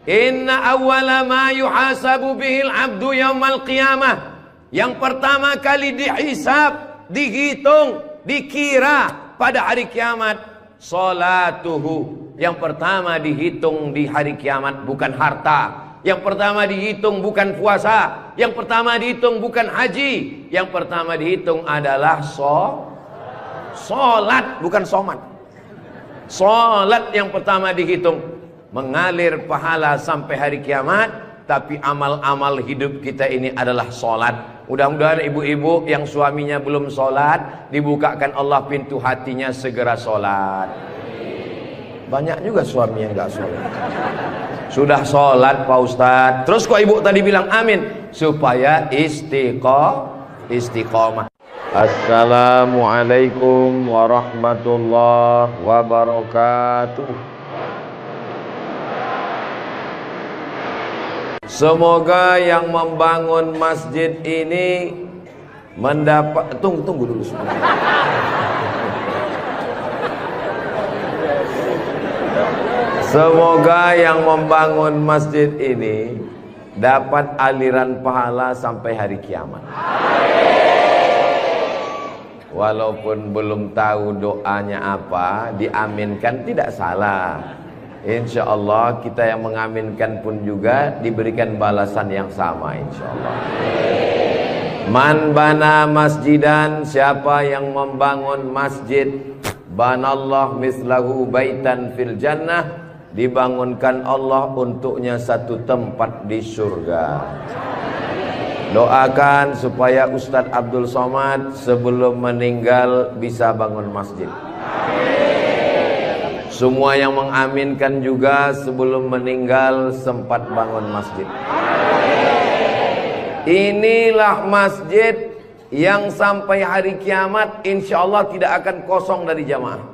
Inna awwala ma yuhasabu bihil abdu yaumal qiyamah. Yang pertama kali dihisab, dihitung, dikira pada hari kiamat, salatuhu. Yang pertama dihitung di hari kiamat bukan harta. Yang pertama dihitung bukan puasa. Yang pertama dihitung bukan haji. Yang pertama dihitung adalah solat, bukan somat. Solat yang pertama dihitung. Mengalir pahala sampai hari kiamat. Tapi amal-amal hidup kita ini adalah solat. Mudah-mudahan ibu-ibu yang suaminya belum solat, dibukakan Allah pintu hatinya segera solat. Banyak juga suami yang gak solat. Sudah sholat Pak Ustadz, terus kok ibu tadi bilang amin? Supaya istiqomah. Assalamualaikum warahmatullahi wabarakatuh. Semoga yang membangun masjid ini mendapat... Tunggu dulu sebentar. Semoga yang membangun masjid ini dapat aliran pahala sampai hari kiamat. Walaupun belum tahu doanya apa, diaminkan tidak salah. Insya Allah kita yang mengaminkan pun juga diberikan balasan yang sama insya Allah. Man bana masjidan, siapa yang membangun masjid, banallah mislahu baitan fil jannah, dibangunkan Allah untuknya satu tempat di surga. Doakan supaya Ustadz Abdul Somad sebelum meninggal bisa bangun masjid. Semua yang mengaminkan juga sebelum meninggal sempat bangun masjid. Inilah masjid yang sampai hari kiamat insya Allah tidak akan kosong dari jamaah.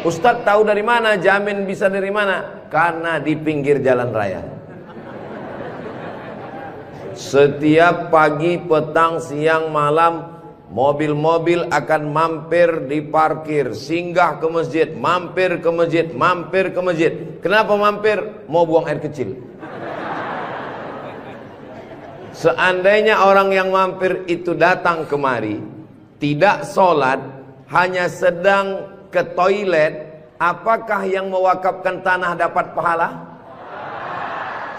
Ustadz tahu dari mana? Jamin bisa dari mana? Karena di pinggir jalan raya. Setiap pagi, petang, siang, malam, mobil-mobil akan mampir di parkir, singgah ke masjid, mampir ke masjid, mampir ke masjid. Kenapa mampir? Mau buang air kecil. Seandainya orang yang mampir itu datang kemari, tidak sholat, hanya sedang ke toilet, apakah yang mewakafkan tanah dapat pahala?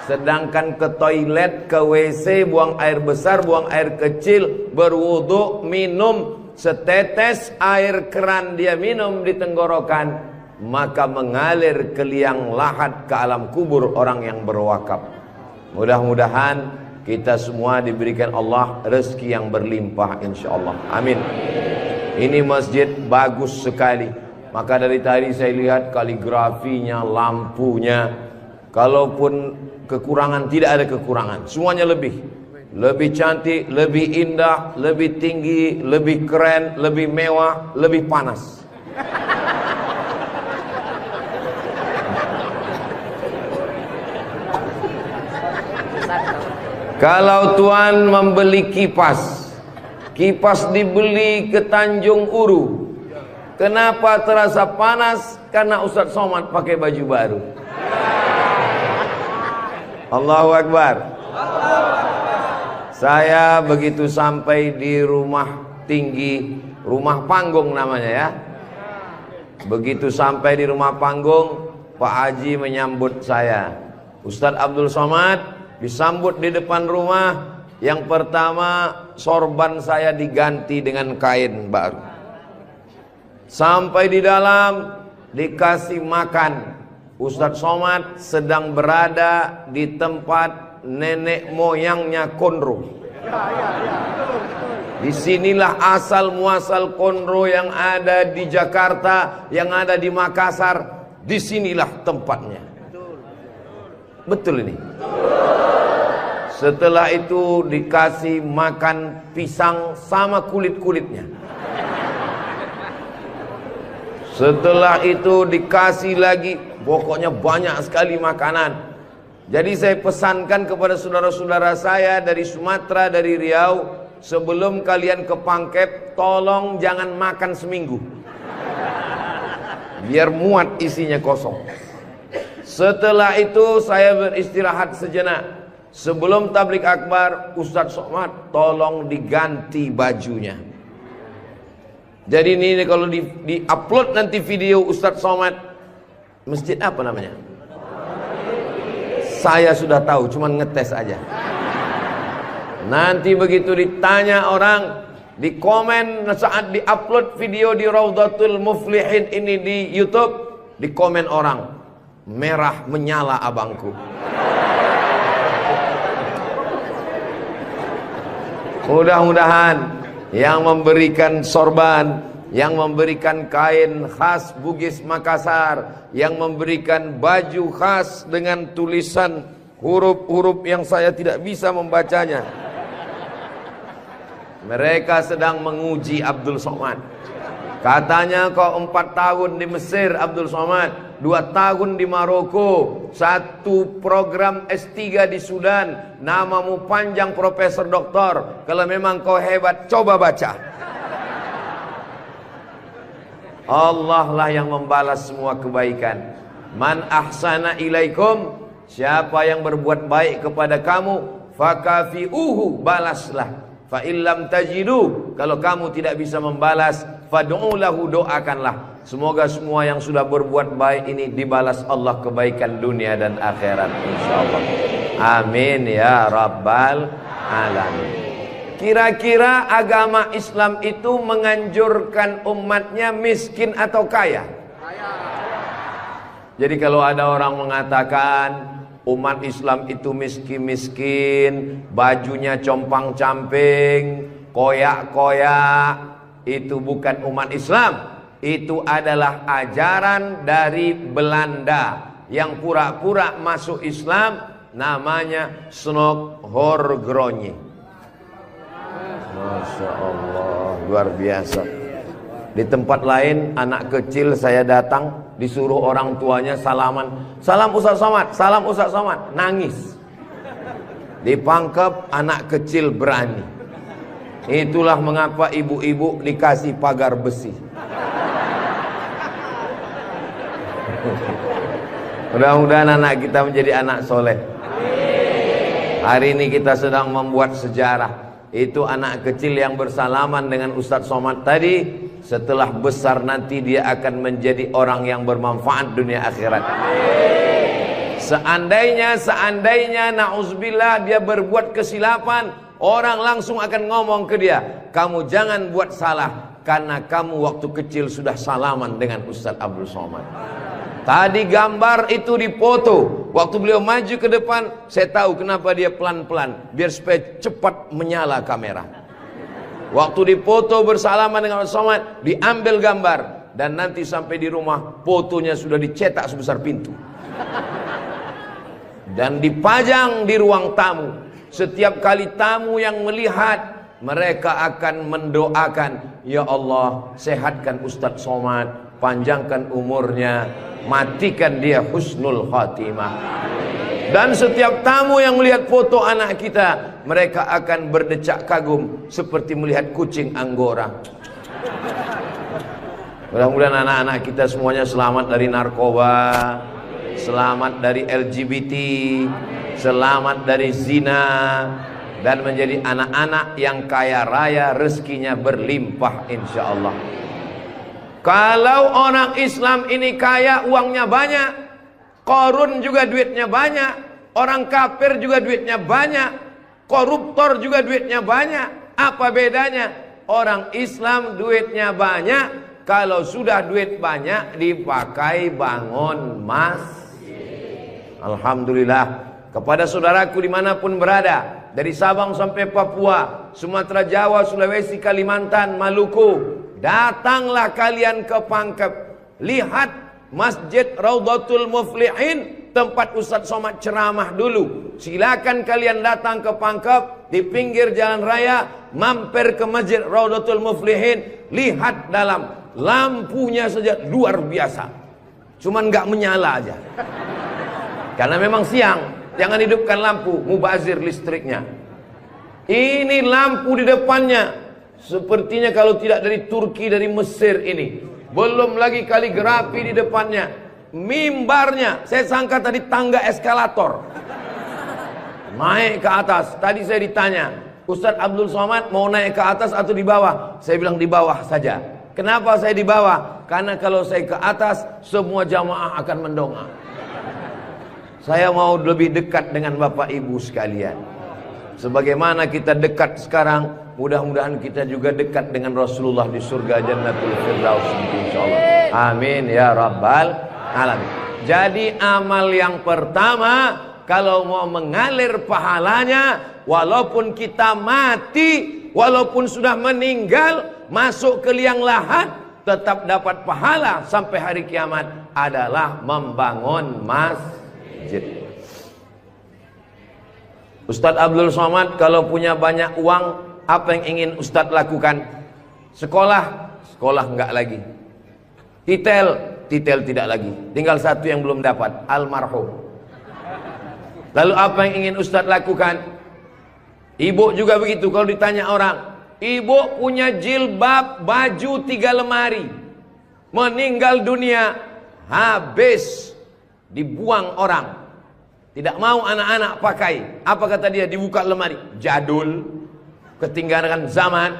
Sedangkan ke toilet, ke WC, buang air besar, buang air kecil, berwudu, minum setetes air keran dia minum di tenggorokan, maka mengalir ke liang lahat ke alam kubur orang yang berwakaf. Mudah-mudahan kita semua diberikan Allah rezeki yang berlimpah insyaallah. Amin. Ini masjid bagus sekali. Maka dari tadi saya lihat kaligrafinya, lampunya. Kalaupun kekurangan, tidak ada kekurangan. Semuanya lebih cantik, lebih indah, lebih tinggi, lebih keren, lebih mewah, lebih panas. Kalau Tuan membeli kipas dibeli ke Tanjung Uru, kenapa terasa panas? Karena Ustadz Somad pakai baju baru. Allahu Akbar. Saya begitu sampai di rumah tinggi, rumah panggung namanya ya. Begitu sampai di rumah panggung, Pak Haji menyambut saya. Ustadz Abdul Somad disambut di depan rumah. Yang pertama, sorban saya diganti dengan kain baru. Sampai di dalam dikasih makan. Ustadz Somad sedang berada di tempat nenek moyangnya Konro. Disinilah asal muasal Konro yang ada di Jakarta, yang ada di Makassar. Disinilah tempatnya. Betul ini. Setelah itu dikasih makan pisang sama kulit-kulitnya. Setelah itu dikasih lagi, pokoknya banyak sekali makanan. Jadi saya pesankan kepada saudara-saudara saya dari Sumatera, dari Riau, sebelum kalian ke Pangkep, tolong jangan makan seminggu. Biar muat isinya kosong. Setelah itu saya beristirahat sejenak. Sebelum tablik akbar, Ustadz Somad tolong diganti bajunya. Jadi ini kalau di upload nanti video Ustadz Somad, masjid apa namanya? Saya sudah tahu, cuman ngetes aja. Nanti begitu ditanya orang, di komen saat di-upload video di Raudhatul Muflihin ini di YouTube, di komen orang, merah menyala abangku. Mudah-mudahan yang memberikan sorban, yang memberikan kain khas Bugis Makassar, yang memberikan baju khas dengan tulisan huruf-huruf yang saya tidak bisa membacanya, mereka sedang menguji Abdul Somad. Katanya kau 4 tahun di Mesir Abdul Somad, 2 tahun di Maroko, 1 program S3 di Sudan, namamu panjang profesor doktor. Kalau memang kau hebat, coba baca. Allah lah yang membalas semua kebaikan. Man ahsana ilaikum, siapa yang berbuat baik kepada kamu, fakafi'uhu, balaslah. Fa illam tajidu, kalau kamu tidak bisa membalas, fad'u lahu, doakanlah. Semoga semua yang sudah berbuat baik ini dibalas Allah kebaikan dunia dan akhirat insyaallah. Amin ya rabbal alamin. Kira-kira agama Islam itu menganjurkan umatnya miskin atau kaya? Jadi kalau ada orang mengatakan umat Islam itu miskin-miskin, bajunya compang-camping, koyak-koyak, itu bukan umat Islam. Itu adalah ajaran dari Belanda yang pura-pura masuk Islam, namanya Snokhorgronni. Masya Allah, luar biasa. Di tempat lain anak kecil saya datang, disuruh orang tuanya salaman, salam Ustadz Somad, salam Ustadz Somad, nangis. Dipangkep, anak kecil berani. Itulah mengapa ibu-ibu dikasih pagar besi. Mudah-mudahan anak kita menjadi anak soleh. Hari ini kita sedang membuat sejarah. Itu anak kecil yang bersalaman dengan Ustadz Somad tadi, setelah besar nanti dia akan menjadi orang yang bermanfaat dunia akhirat. Seandainya na'udzubillah dia berbuat kesilapan, orang langsung akan ngomong ke dia, kamu jangan buat salah, karena kamu waktu kecil sudah salaman dengan Ustadz Abdul Somad. Tadi gambar itu dipoto. Waktu beliau maju ke depan, saya tahu kenapa dia pelan-pelan, biar supaya cepat menyala kamera. Waktu dipoto bersalaman dengan Ustadz Somad, diambil gambar, dan nanti sampai di rumah fotonya sudah dicetak sebesar pintu dan dipajang di ruang tamu. Setiap kali tamu yang melihat, mereka akan mendoakan, ya Allah, sehatkan Ustadz Somad, panjangkan umurnya, matikan dia husnul khatimah. Dan setiap tamu yang melihat foto anak kita, mereka akan berdecak kagum seperti melihat kucing Anggora. Mudah-mudahan anak-anak kita semuanya selamat dari narkoba, selamat dari LGBT, selamat dari zina, dan menjadi anak-anak yang kaya raya, rezekinya berlimpah insyaallah. Kalau orang Islam ini kaya, uangnya banyak, Qarun juga duitnya banyak, orang kafir juga duitnya banyak, koruptor juga duitnya banyak. Apa bedanya? Orang Islam duitnya banyak, kalau sudah duit banyak dipakai bangun masjid. Alhamdulillah. Kepada saudaraku dimanapun berada, dari Sabang sampai Papua, Sumatera, Jawa, Sulawesi, Kalimantan, Maluku, datanglah kalian ke Pangkep. Lihat Masjid Raudhatul Muflihin, tempat Ustadz Somad ceramah dulu. Silakan kalian datang ke Pangkep, di pinggir jalan raya, mampir ke Masjid Raudhatul Muflihin. Lihat dalam, lampunya saja luar biasa, cuman nggak menyala aja, karena memang siang. Jangan hidupkan lampu, mubazir listriknya. Ini lampu di depannya, sepertinya kalau tidak dari Turki, dari Mesir ini. Belum lagi kaligrafi di depannya. mimbarnya, saya sangka tadi tangga eskalator. Naik ke atas. Tadi saya ditanya, Ustadz Abdul Somad mau naik ke atas atau di bawah? Saya bilang di bawah saja. Kenapa saya di bawah? Karena kalau saya ke atas, semua jamaah akan mendongak. Saya mau lebih dekat dengan Bapak Ibu sekalian. Sebagaimana kita dekat sekarang, mudah-mudahan kita juga dekat dengan Rasulullah di surga Jannatul Firdaus, insyaallah. Amin ya rabbal alamin. Jadi amal yang pertama, kalau mau mengalir pahalanya, walaupun kita mati, walaupun sudah meninggal, masuk ke liang lahat, tetap dapat pahala sampai hari kiamat, adalah membangun masjid. Ustadz Abdul Somad kalau punya banyak uang, apa yang ingin Ustadz lakukan? Sekolah, sekolah enggak lagi. Titel tidak lagi. Tinggal satu yang belum dapat, almarhum. Lalu apa yang ingin Ustadz lakukan? Ibu juga begitu. Kalau ditanya orang, ibu punya jilbab, baju 3 lemari, meninggal dunia, habis, dibuang orang. Tidak mau anak-anak pakai. Apa kata dia? Dibuka lemari. Jadul, ketinggalan zaman.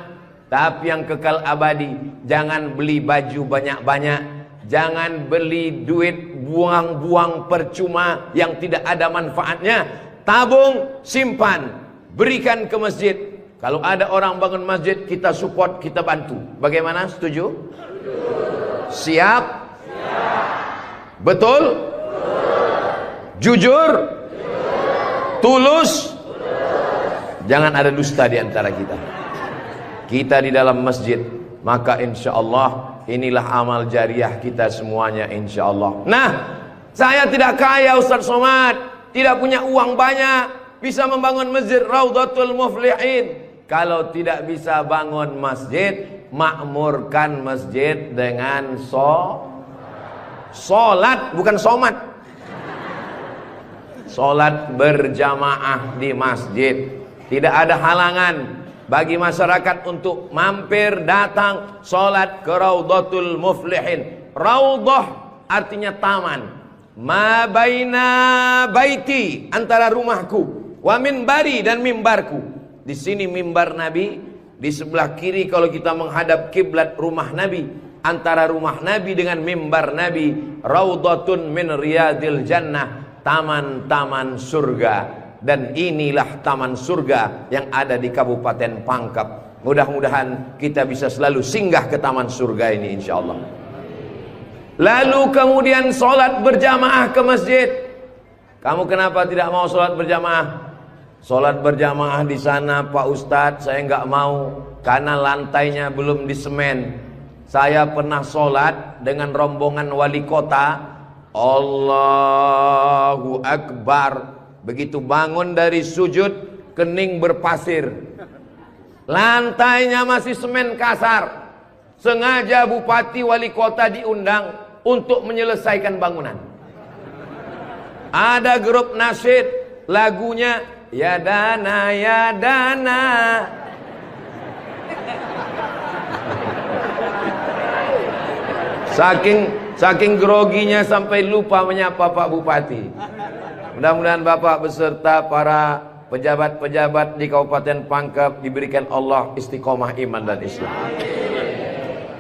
Tapi yang kekal abadi, jangan beli baju banyak-banyak, jangan beli duit buang-buang percuma yang tidak ada manfaatnya. Tabung, simpan, berikan ke masjid. Kalau ada orang bangun masjid, kita support, kita bantu. Bagaimana? Setuju? Siap? Betul? Jujur? Tulus? Jangan ada dusta di antara kita. Kita di dalam masjid, maka insya Allah inilah amal jariah kita semuanya, insya Allah. Nah, saya tidak kaya Ustadz Somad, tidak punya uang banyak, bisa membangun masjid Raudhatul Muflihin. Kalau tidak bisa bangun masjid, makmurkan masjid dengan sholat, bukan somat. Sholat berjamaah di masjid. Tidak ada halangan bagi masyarakat untuk mampir datang sholat ke Raudhatul Muflihin. Raudhah artinya taman. Ma baina baiti, antara rumahku, wa minbari, dan mimbarku. Di sini mimbar Nabi, di sebelah kiri kalau kita menghadap kiblat rumah Nabi. Antara rumah Nabi dengan mimbar Nabi, Raudhatun min riyadil jannah, taman-taman surga. Dan inilah taman surga yang ada di Kabupaten Pangkep. Mudah-mudahan kita bisa selalu singgah ke taman surga ini, insya Allah. Lalu kemudian sholat berjamaah ke masjid. Kamu kenapa tidak mau sholat berjamaah? Sholat berjamaah di sana, Pak Ustadz, saya nggak mau karena lantainya belum disemen. Saya pernah sholat dengan rombongan wali kota. Allahu Akbar. Begitu bangun dari sujud, kening berpasir, lantainya masih semen kasar. Sengaja bupati wali kota diundang untuk menyelesaikan bangunan. Ada grup nasyid, lagunya ya dana ya dana. Saking groginya sampai lupa menyapa Pak Bupati. Mudah-mudahan Bapak beserta para pejabat-pejabat di Kabupaten Pangkep diberikan Allah istiqomah iman dan Islam.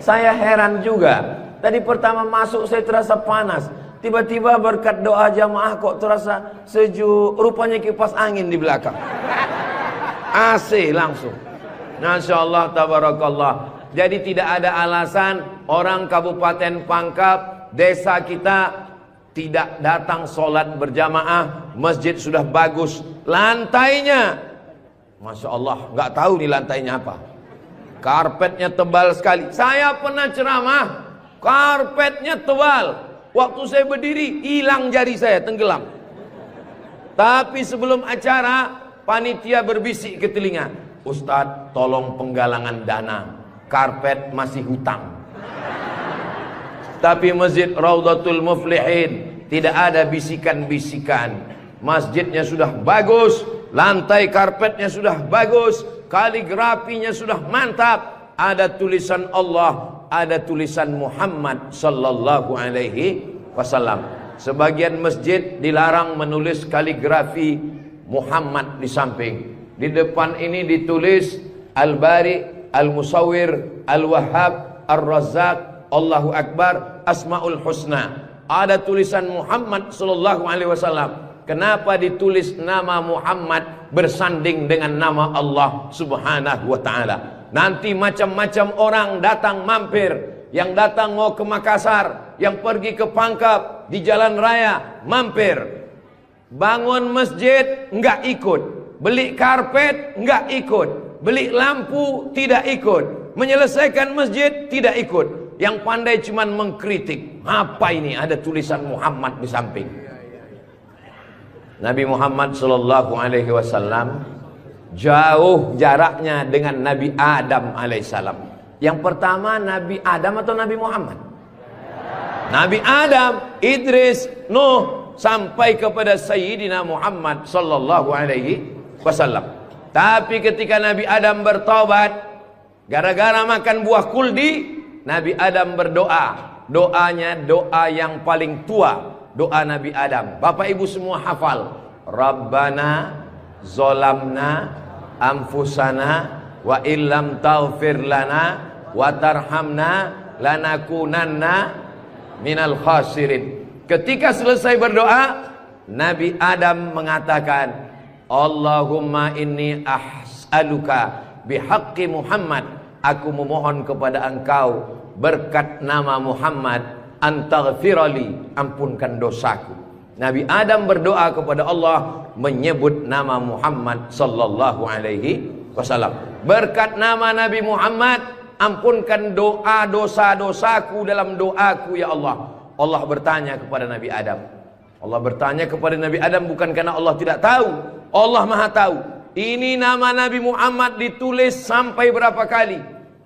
Saya heran juga. Tadi pertama masuk saya terasa panas. Tiba-tiba berkat doa jamaah kok terasa sejuk. Rupanya kipas angin di belakang. AC langsung. Masya Allah, tabarakallah. Jadi tidak ada alasan orang Kabupaten Pangkep, desa kita, tidak datang sholat berjamaah. Masjid sudah bagus, lantainya Masya Allah, nggak tahu nih lantainya apa, karpetnya tebal sekali. Saya pernah ceramah, karpetnya tebal, waktu saya berdiri hilang jari saya, tenggelam. Tapi sebelum acara, panitia berbisik ke telinga, Ustadz tolong penggalangan dana, karpet masih hutang. Tapi masjid Raudhatul Muflihin tidak ada bisikan-bisikan. Masjidnya sudah bagus, lantai karpetnya sudah bagus, kaligrafinya sudah mantap. Ada tulisan Allah, ada tulisan Muhammad sallallahu alaihi wasallam. Sebagian masjid dilarang menulis kaligrafi Muhammad di samping. Di depan ini ditulis Al-Bari, Al-Musawwir, Al-Wahhab, Ar-Razzaq, Allahu Akbar, Asmaul Husna. Ada tulisan Muhammad sallallahu alaihi wasallam. Kenapa ditulis nama Muhammad bersanding dengan nama Allah Subhanahu wa taala? Nanti macam-macam orang datang mampir. Yang datang mau ke Makassar, yang pergi ke Pangkep, di jalan raya mampir. Bangun masjid enggak ikut, beli karpet enggak ikut, beli lampu tidak ikut, menyelesaikan masjid tidak ikut. Yang pandai cuman mengkritik. Apa ini ada tulisan Muhammad di samping? Nabi Muhammad sallallahu alaihi wasallam jauh jaraknya dengan Nabi Adam alaihissalam. Yang pertama Nabi Adam atau Nabi Muhammad? Nabi Adam, Idris, Nuh, sampai kepada Sayyidina Muhammad sallallahu alaihi wasallam. Tapi ketika Nabi Adam bertobat gara-gara makan buah kuldi, Nabi Adam berdoa. Doanya doa yang paling tua, doa Nabi Adam. Bapak Ibu semua hafal. Rabbana zolamna anfusana wa illam taghfir lana wa tarhamna lanakunanna minal khasirin. Ketika selesai berdoa, Nabi Adam mengatakan, Allahumma inni as'aluka bihaqqi Muhammad, aku memohon kepada engkau berkat nama Muhammad, antaghfirali, ampunkan dosaku. Nabi Adam berdoa kepada Allah menyebut nama Muhammad sallallahu alaihi wasallam. Berkat nama Nabi Muhammad, ampunkan doa dosa-dosaku dalam doaku ya Allah. Allah bertanya kepada Nabi Adam. Allah bertanya kepada Nabi Adam bukan karena Allah tidak tahu. Allah Maha tahu. Ini nama Nabi Muhammad ditulis sampai berapa kali?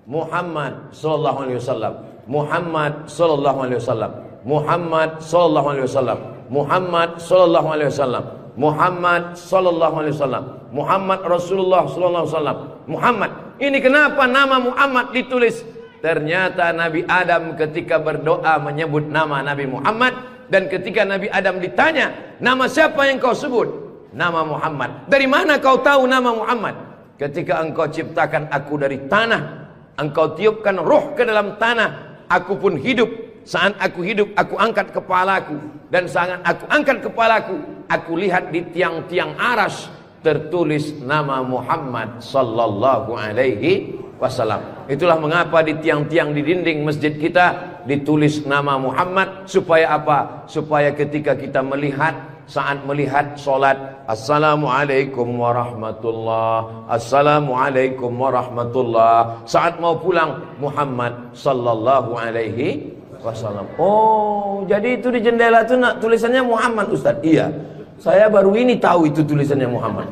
Muhammad sallallahu alaihi wasallam. Muhammad sallallahu alaihi wasallam. Muhammad sallallahu alaihi wasallam. Muhammad sallallahu alaihi wasallam. Muhammad sallallahu alaihi wasallam. Muhammad Rasulullah sallallahu alaihi wasallam. Muhammad. Ini kenapa nama Muhammad ditulis? Ternyata Nabi Adam ketika berdoa menyebut nama Nabi Muhammad, dan ketika Nabi Adam ditanya, nama siapa yang kau sebut? Nama Muhammad. Dari mana kau tahu nama Muhammad? Ketika engkau ciptakan aku dari tanah, engkau tiupkan roh ke dalam tanah, aku pun hidup. Saat aku hidup, aku angkat kepalaku. Dan saat aku angkat kepalaku, aku lihat di tiang-tiang aras tertulis nama Muhammad sallallahu alaihi wasallam. Itulah mengapa di tiang-tiang di dinding masjid kita ditulis nama Muhammad. Supaya apa? Supaya ketika kita melihat, saat melihat solat, Assalamualaikum warahmatullah, Assalamualaikum warahmatullah. Saat mau pulang, Muhammad sallallahu alaihi wasallam. Oh, jadi itu di jendela itu tulisannya Muhammad, Ustaz. Iya, saya baru ini tahu itu tulisannya Muhammad.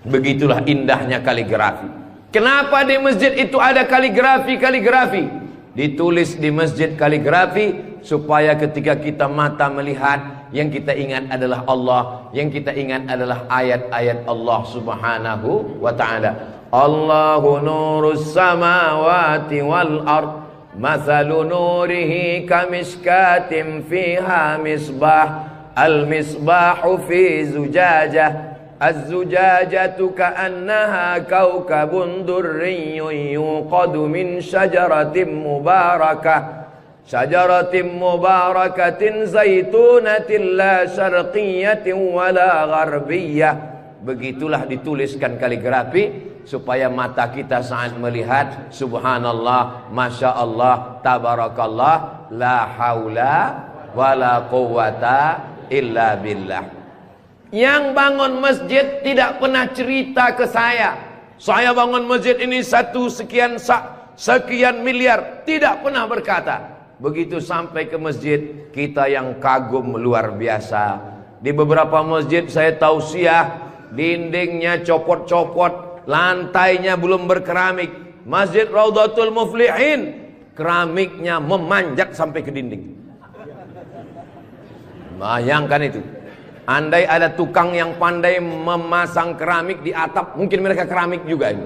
Begitulah indahnya kaligrafi. Kenapa di masjid itu ada kaligrafi? Ditulis di masjid kaligrafi supaya ketika kita mata melihat, yang kita ingat adalah Allah, yang kita ingat adalah ayat-ayat Allah Subhanahu wa taala. Allahu nurus samawati wal ard, mathalu nurihi kamishkatin fiha misbah, al-misbahu fi zujajah, az-zujajatu ka'annaha kawkabun durriyyun yuqadu min syajaratin mubarakatin zaitunatin la syarqiyatin wala gharbiyyah. Begitulah dituliskan kaligrafi supaya mata kita saat melihat, subhanallah, masya Allah, tabarakallah, la haula wala quwata illa billah. Yang bangun masjid tidak pernah cerita ke saya bangun masjid ini sekian miliar, tidak pernah berkata. Begitu sampai ke masjid, kita yang kagum luar biasa. Di beberapa masjid saya tausiah, dindingnya copot-copot, lantainya belum berkeramik. Masjid Raudhatul Muflihin, keramiknya memanjat sampai ke dinding. Bayangkan itu. Andai ada tukang yang pandai memasang keramik di atap, mungkin mereka keramik juga ini.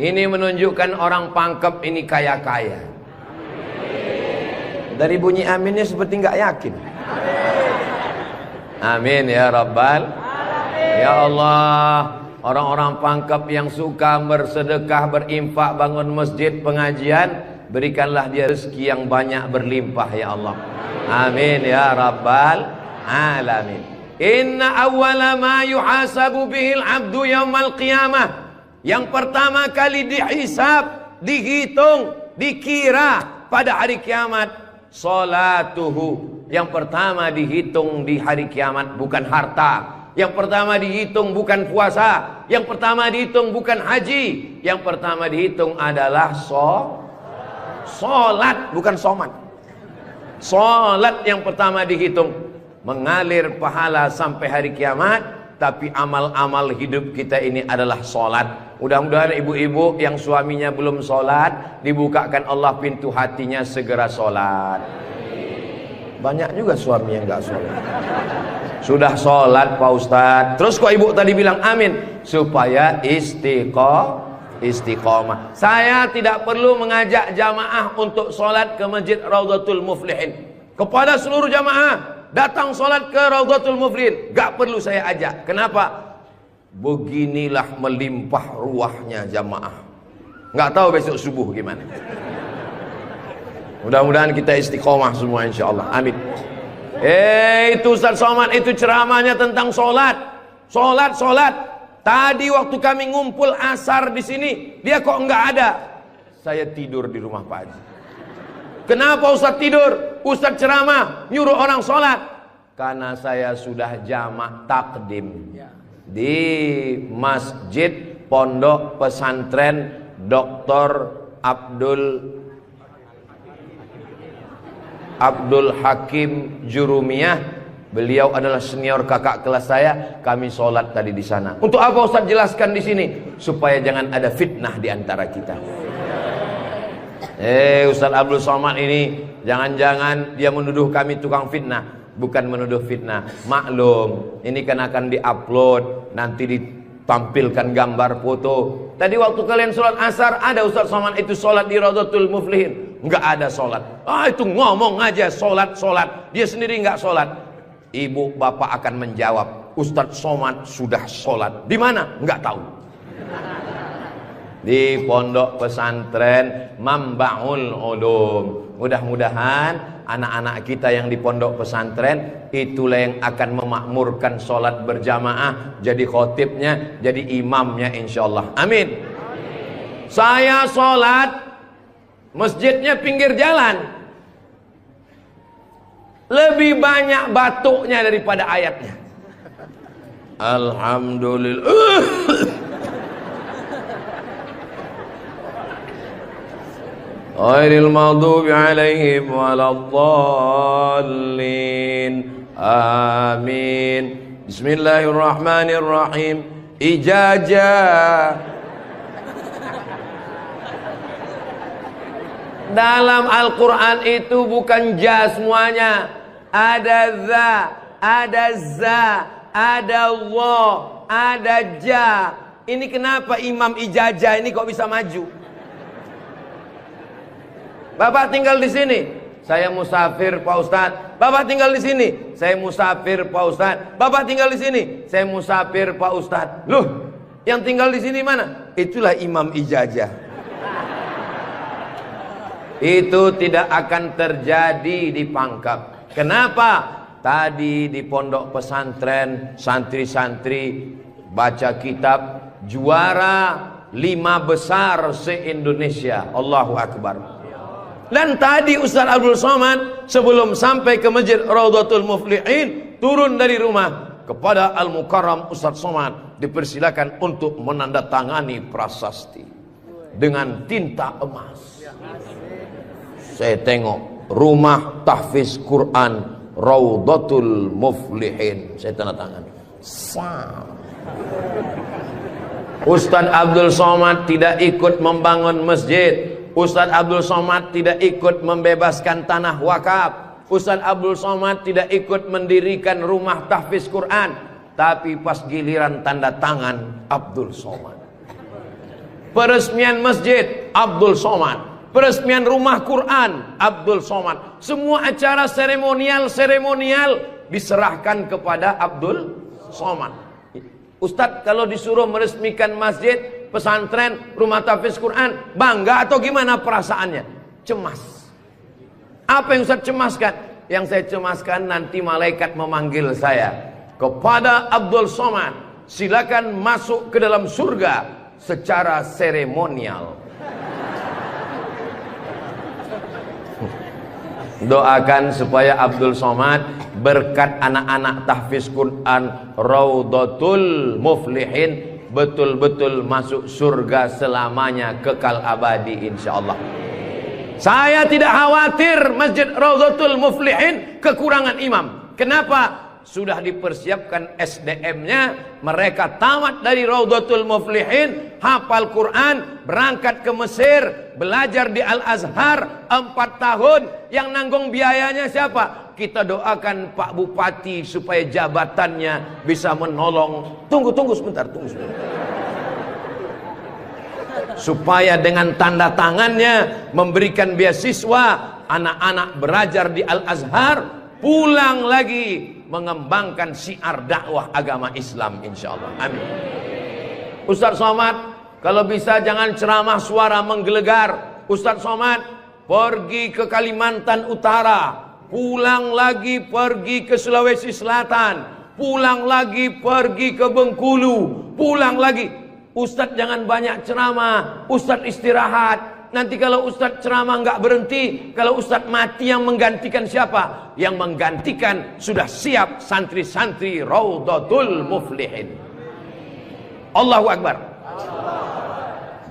Ini menunjukkan orang Pangkep ini kaya-kaya. Dari bunyi aminnya seperti nggak yakin. Amin ya Rabbal. Ya Allah, orang-orang Pangkep yang suka bersedekah, berinfak, bangun masjid, pengajian, berikanlah dia rezeki yang banyak berlimpah ya Allah. Amin ya Rabbal alamin. Inna awwala ma yuhasabu bihil abdu yaumal qiyamah. Yang pertama kali dihisab, dihitung, dikira pada hari kiamat, salatuhu. Yang pertama dihitung di hari kiamat bukan harta. Yang pertama dihitung bukan puasa. Yang pertama dihitung bukan haji. Yang pertama dihitung adalah solat, bukan somat. Solat yang pertama dihitung. Mengalir pahala sampai hari kiamat. Tapi amal-amal hidup kita ini adalah solat. Mudah-mudahan ibu-ibu yang suaminya belum solat, dibukakan Allah pintu hatinya segera solat. Banyak juga suami yang gak solat. Sudah solat Pak Ustadz, terus kok ibu tadi bilang amin? Supaya istiqomah. Saya tidak perlu mengajak jamaah untuk solat ke Masjid Raudhatul Muflihin. Kepada seluruh jamaah, datang solat ke Raudhatul Muflihin. Gak perlu saya ajak. Kenapa? Beginilah melimpah ruahnya jamaah. Gak tahu besok subuh gimana. Mudah-mudahan kita istiqomah semua insyaallah. Amin. Itu Ustaz Somad itu ceramahnya tentang solat. Solat. Tadi waktu kami ngumpul asar di sini, dia kok enggak ada. Saya tidur di rumah Pak Haji. Kenapa Ustaz tidur? Ustaz ceramah nyuruh orang solat. Karena saya sudah jamak takdim di Masjid Pondok Pesantren Dr. Abdul Hakim Jurumiyah. Beliau adalah senior kakak kelas saya. Kami sholat tadi di sana. Untuk apa Ustaz jelaskan di sini? Supaya jangan ada fitnah di antara kita. Ustaz Abdul Somad ini jangan-jangan dia menuduh kami tukang fitnah. Bukan menuduh fitnah. Maklum, ini kan akan diupload, nanti ditampilkan gambar foto. Tadi waktu kalian sholat asar, ada Ustaz Somad itu sholat di Raudhatul Muflihin. Enggak ada sholat. Itu ngomong aja sholat. Dia sendiri enggak sholat. Ibu bapak akan menjawab, Ustadz Somad sudah sholat. Di mana? Enggak tahu. Di Pondok Pesantren Mambaul Ulum. Mudah-mudahan anak-anak kita yang di pondok pesantren itulah yang akan memakmurkan sholat berjamaah, jadi khotibnya, jadi imamnya insyaallah. Amin. Saya sholat, masjidnya pinggir jalan, lebih banyak batuknya daripada ayatnya. Alhamdulillah. Ghairil maghdubi alaihim waladdallin. Amin. Bismillahirrahmanirrahim. Ijazah. Dalam Al-Quran itu bukan ja semuanya. Ada za, ada za, ada wa, ada ja. Ini kenapa Imam Ijazah ini kok bisa maju? Bapak tinggal di sini, saya musafir Pak Ustadz. Bapak tinggal di sini, saya musafir Pak Ustadz. Bapak tinggal di sini, saya musafir Pak Ustadz. Loh, yang tinggal di sini mana? Itulah Imam Ijazah. Itu tidak akan terjadi di Pangkep. Kenapa? Tadi di pondok pesantren santri-santri baca kitab juara 5 besar se-Indonesia. Allahu Akbar. Dan tadi Ustaz Abdul Somad sebelum sampai ke Masjid Raudhatul Muflihin turun dari rumah kepada Al-Mukarram Ustaz Somad dipersilakan untuk menandatangani prasasti dengan tinta emas. Saya tengok rumah tahfiz Quran Raudhatul Muflihin, saya tanda tangan. Ustaz Abdul Somad tidak ikut membangun masjid. Ustaz Abdul Somad tidak ikut membebaskan tanah wakaf. Ustaz Abdul Somad tidak ikut mendirikan rumah tahfiz Quran. Tapi pas giliran tanda tangan Abdul Somad, peresmian masjid Abdul Somad, Peresmian rumah Quran Abdul Somad. Semua acara seremonial diserahkan kepada Abdul Somad. Ustadz kalau disuruh meresmikan masjid, pesantren, rumah tahfiz Quran, bangga atau gimana perasaannya? Cemas. Apa yang Ustadz cemaskan? Yang saya cemaskan nanti malaikat memanggil saya. Kepada Abdul Somad, silakan masuk ke dalam surga secara seremonial. Doakan supaya Abdul Somad berkat anak-anak tahfiz Quran Raudhatul Muflihin betul-betul masuk surga selamanya, kekal abadi insyaallah. Saya tidak khawatir Masjid Raudhatul Muflihin kekurangan imam. Kenapa? Sudah dipersiapkan SDM-nya, mereka tamat dari Raudhatul Muflihin, hafal Quran, berangkat ke Mesir, belajar di Al-Azhar 4 tahun. Yang nanggung biayanya siapa? Kita doakan Pak Bupati supaya jabatannya bisa menolong. Tunggu sebentar. Supaya dengan tanda tangannya memberikan beasiswa, anak-anak belajar di Al-Azhar, pulang lagi mengembangkan syiar dakwah agama Islam insyaallah. Amin. Ustadz Somad, kalau bisa jangan ceramah suara menggelegar. Ustadz Somad pergi ke Kalimantan Utara, pulang lagi pergi ke Sulawesi Selatan, pulang lagi pergi ke Bengkulu, pulang lagi. Ustadz jangan banyak ceramah, Ustadz istirahat. Nanti kalau Ustadz ceramah nggak berhenti, kalau Ustadz mati yang menggantikan siapa? Yang menggantikan sudah siap santri-santri Raudhatul Muflihin. Allahu Akbar.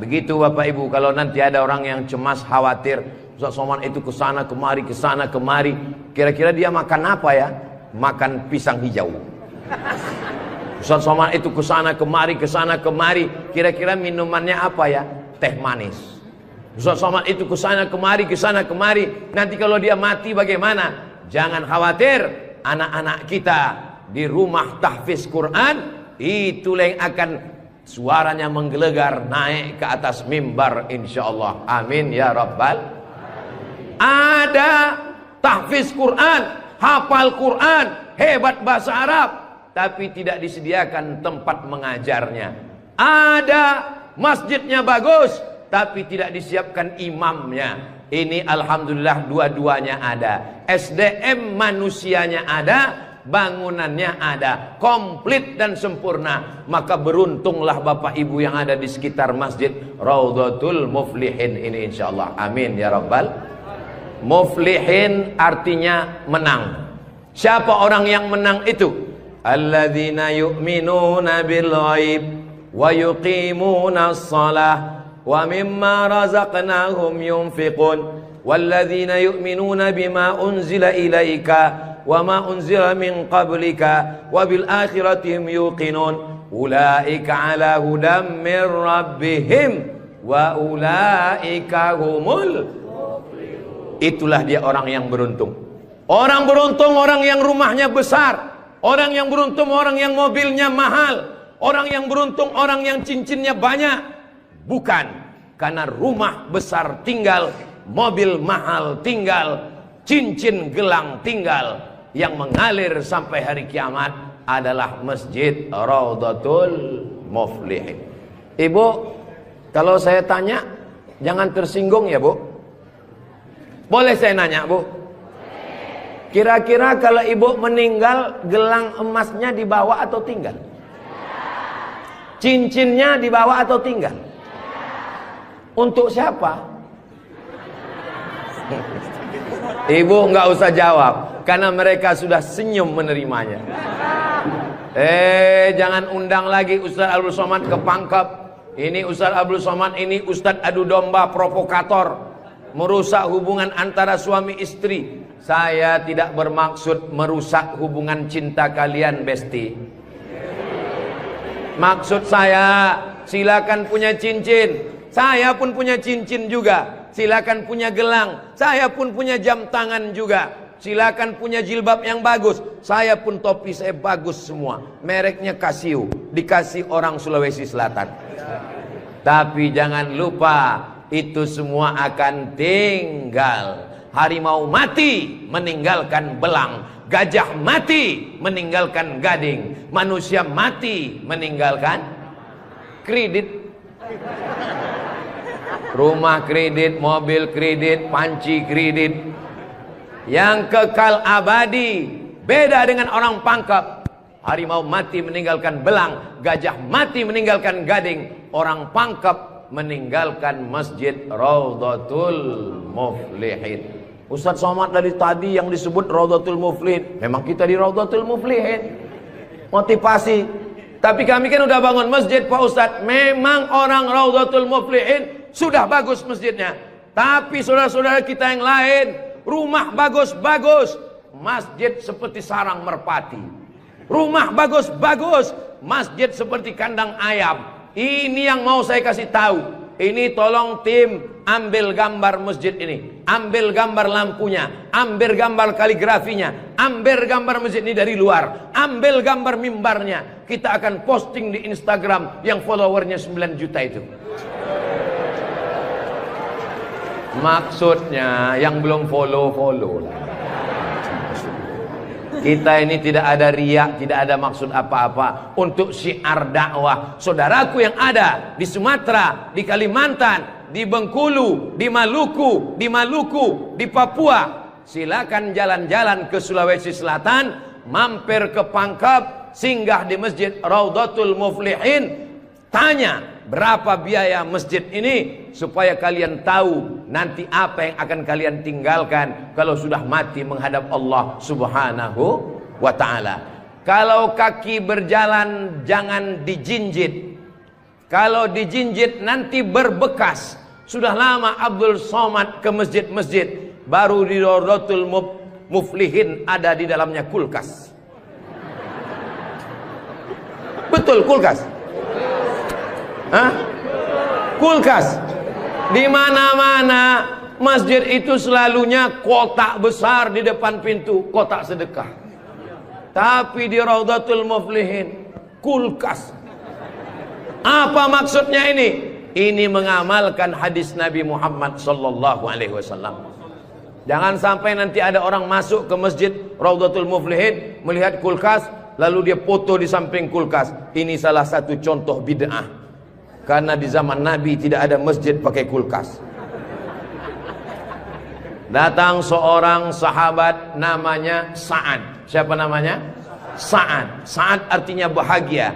Begitu Bapak Ibu, kalau nanti ada orang yang cemas, khawatir, Ustadz Somad itu kesana kemari, kira-kira dia makan apa ya? Makan pisang hijau. Ustadz Somad itu kesana kemari, kira-kira minumannya apa ya? Teh manis. Ustadz Somad itu kesana kemari, nanti kalau dia mati bagaimana? Jangan khawatir, anak-anak kita di rumah tahfiz Quran itulah yang akan suaranya menggelegar naik ke atas mimbar insyaallah. Amin ya rabbal. Ada tahfiz Quran, hafal Quran, hebat bahasa Arab, tapi tidak disediakan tempat mengajarnya. Ada masjidnya bagus, tapi tidak disiapkan imamnya. Ini alhamdulillah dua-duanya ada. SDM manusianya ada, bangunannya ada, komplit dan sempurna. Maka beruntunglah Bapak Ibu yang ada di sekitar Masjid Raudhatul Muflihin ini insyaallah. Amin ya rabbal. Muflihin artinya menang. Siapa orang yang menang itu? Alladzina yu'minuna bil ghaib wa yuqimuna shalah wa mimma razaqnahum yunfiqun walladzina yu'minuna bima unzila ilaika wa ma unzila min qablika wa bil akhirati hum yuqinun ulaika ala hudam min rabbihim wa ulaika humul muflihun. Itulah dia orang yang beruntung. Orang beruntung orang yang rumahnya besar, orang yang beruntung orang yang mobilnya mahal, orang yang beruntung orang yang cincinnya banyak. Bukan karena rumah besar tinggal, mobil mahal tinggal, cincin gelang tinggal. Yang mengalir sampai hari kiamat adalah Masjid Raudhatul Muflihin. Ibu, kalau saya tanya jangan tersinggung ya Bu. Boleh saya nanya Bu? Kira-kira kalau ibu meninggal, gelang emasnya dibawa atau tinggal? Cincinnya dibawa atau tinggal? Untuk siapa? Ibu nggak usah jawab, karena mereka sudah senyum menerimanya. Jangan undang lagi Ustadz Abdul Somad ke Pangkep. Ini Ustadz Abdul Somad ini Ustadz adu domba provokator, merusak hubungan antara suami istri. Saya tidak bermaksud merusak hubungan cinta kalian, Besti. Maksud saya, silakan punya cincin. Saya pun punya cincin juga. Silakan punya gelang. Saya pun punya jam tangan juga. Silakan punya jilbab yang bagus. Saya pun topi saya bagus semua. Mereknya Casio. Dikasih orang Sulawesi Selatan. Tapi jangan lupa, itu semua akan tinggal. Harimau mati meninggalkan belang, gajah mati meninggalkan gading, manusia mati meninggalkan kredit. Rumah kredit, mobil kredit, panci kredit. Yang kekal abadi beda dengan orang pangkep. Harimau mati meninggalkan belang, gajah mati meninggalkan gading, orang pangkep meninggalkan masjid Raudhatul Muflihin. Ustaz Somad dari tadi yang disebut Raudhatul Muflihin, memang kita di Raudhatul Muflihin. Motivasi. Tapi kami kan udah bangun masjid Pak Ustaz. Memang orang Raudhatul Muflihin sudah bagus masjidnya. Tapi saudara-saudara kita yang lain, rumah bagus-bagus, masjid seperti sarang merpati. Rumah bagus-bagus, masjid seperti kandang ayam. Ini yang mau saya kasih tahu. Ini tolong tim ambil gambar masjid ini, ambil gambar lampunya, ambil gambar kaligrafinya, ambil gambar masjid ini dari luar, ambil gambar mimbarnya. Kita akan posting di Instagram yang followernya 9 juta itu. Maksudnya yang belum follow lah. Kita ini tidak ada riak, tidak ada maksud apa-apa. Untuk syiar dakwah saudaraku yang ada di Sumatera, di Kalimantan, di Bengkulu, di Maluku, di Papua, silakan jalan-jalan ke Sulawesi Selatan, mampir ke Pangkep, singgah di masjid Raudhatul Muflihin, tanya berapa biaya masjid ini, supaya kalian tahu nanti apa yang akan kalian tinggalkan kalau sudah mati menghadap Allah Subhanahu wa ta'ala. Kalau kaki berjalan jangan dijinjit. Kalau dijinjit nanti berbekas. Sudah lama Abdul Somad ke masjid-masjid, baru di Raudhatul Muflihin ada di dalamnya kulkas. Betul kulkas? Hah? Kulkas. Di mana-mana masjid itu selalunya kotak besar di depan pintu, kotak sedekah. Tapi di Raudhatul Muflihin kulkas. Apa maksudnya ini? Ini mengamalkan hadis Nabi Muhammad sallallahu alaihi wasallam. Jangan sampai nanti ada orang masuk ke masjid Raudhatul Muflihin melihat kulkas, lalu dia foto di samping kulkas. Ini salah satu contoh bid'ah. Karena di zaman Nabi tidak ada masjid pakai kulkas. Datang seorang sahabat namanya Sa'ad. Siapa namanya? Sa'ad. Sa'ad artinya bahagia.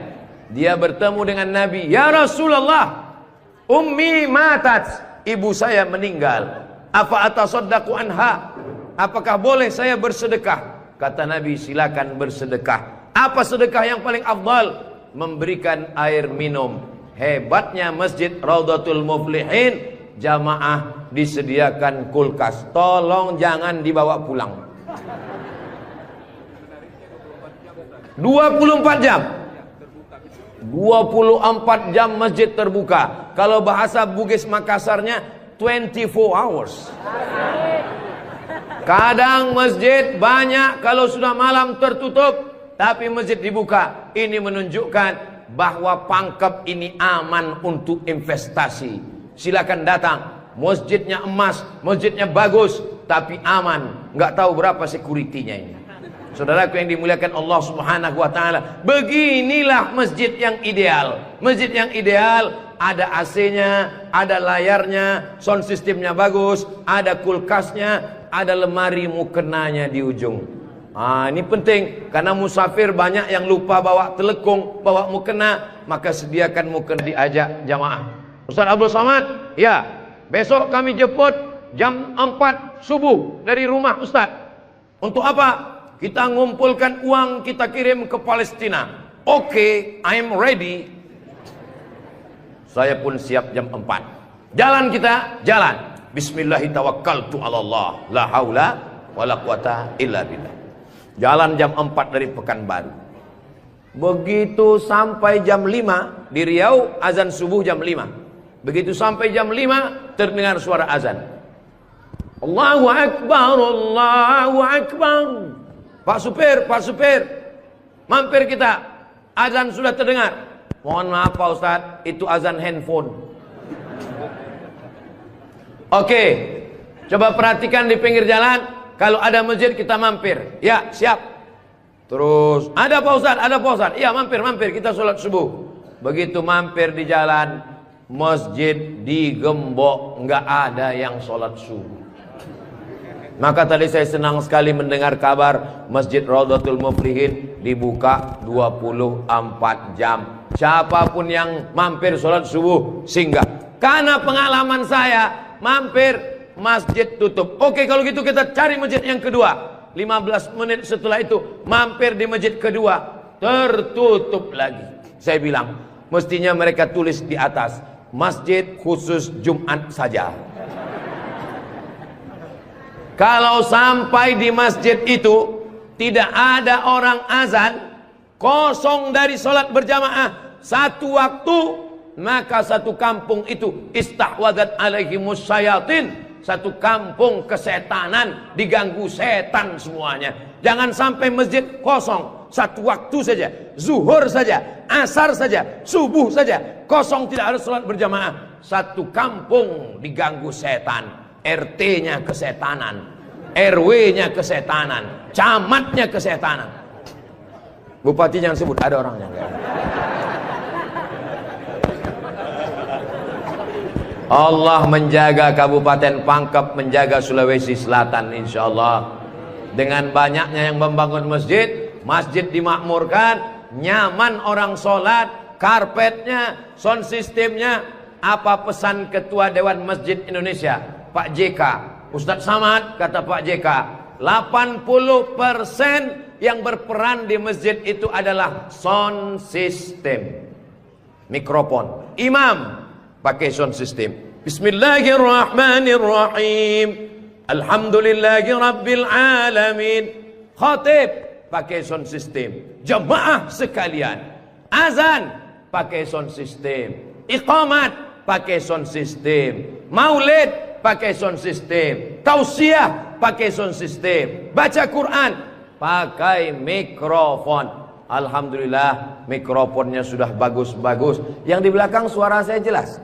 Dia bertemu dengan Nabi. Ya Rasulullah, ummi matat, ibu saya meninggal. Apa atasaddaqu anha? Apakah boleh saya bersedekah? Kata Nabi, silakan bersedekah. Apa sedekah yang paling afdal? Memberikan air minum. Hebatnya masjid Raudhatul Muflihin, jamaah disediakan kulkas. Tolong jangan dibawa pulang. 24 jam. 24 jam masjid terbuka. Kalau bahasa Bugis Makassarnya 24 hours. Kadang masjid banyak, kalau sudah malam tertutup, tapi masjid dibuka. Ini menunjukkan bahwa Pangkep ini aman untuk investasi. Silakan datang. Masjidnya emas, masjidnya bagus, tapi aman. Nggak tahu berapa security-nya ini. Saudaraku yang dimuliakan Allah Subhanahu wa ta'ala, beginilah masjid yang ideal. Masjid yang ideal, ada AC-nya, ada layarnya, sound systemnya bagus, ada kulkasnya, ada lemari mukenanya di ujung. Ini penting, karena musafir banyak yang lupa bawa telekung, bawa mukena, maka sediakan mukena, diajak jamaah. Ustaz Abdul Somad, ya, besok kami jemput jam 4 subuh dari rumah Ustaz. Untuk apa? Kita ngumpulkan uang, kita kirim ke Palestina. Oke, I'm ready. Saya pun siap jam 4. Jalan kita, jalan. Bismillahirrahmanirrahim. Allah, la haula wala quwata illa billah. Jalan jam 4 dari Pekanbaru. Begitu sampai jam 5 di Riau, azan subuh jam 5. Begitu sampai jam 5 terdengar suara azan. Allahu Akbar, Allahu Akbar. Pak supir, mampir kita. Azan sudah terdengar. Mohon maaf Pak Ustadz, itu azan handphone. Oke, coba perhatikan di pinggir jalan. Kalau ada masjid kita mampir. Ya, siap. Terus, ada Pak Ustaz, ada Pak Ustaz. Iya, mampir, kita sholat subuh. Begitu mampir di jalan, masjid digembok, nggak ada yang sholat subuh. Maka tadi saya senang sekali mendengar kabar Masjid Raudhatul Muflihin dibuka 24 jam. Siapapun yang mampir sholat subuh singgah. Karena pengalaman saya mampir masjid tutup. Oke, kalau gitu kita cari masjid yang kedua. 15 menit setelah itu mampir di masjid kedua, tertutup lagi. Saya bilang, mestinya mereka tulis di atas, masjid khusus Jumat saja. Kalau sampai di masjid itu tidak ada orang azan, kosong dari sholat berjamaah satu waktu, maka satu kampung itu istahwadat alaihimus syayatin. Satu kampung kesetanan, diganggu setan semuanya. Jangan sampai masjid kosong satu waktu saja, zuhur saja, asar saja, subuh saja, kosong tidak ada sholat berjamaah. Satu kampung diganggu setan. RT-nya kesetanan, RW-nya kesetanan, camatnya kesetanan. Bupati jangan sebut, ada orangnya. Allah menjaga Kabupaten Pangkep, menjaga Sulawesi Selatan, insya Allah. Dengan banyaknya yang membangun masjid, masjid dimakmurkan, nyaman orang sholat, karpetnya, sound systemnya. Apa pesan Ketua Dewan Masjid Indonesia, Pak JK, Ustadz Samad, kata Pak JK, 80% yang berperan di masjid itu adalah sound system, mikrofon. Imam pakai sound system, Bismillahirrahmanirrahim, Alhamdulillahi Rabbil Alamin. Khatib pakai sound system. Jemaah sekalian, azan pakai sound system, iqamat pakai sound system, maulid pakai sound system, tausiah pakai sound system, baca Quran pakai mikrofon. Alhamdulillah mikrofonnya sudah bagus-bagus. Yang di belakang suara saya jelas?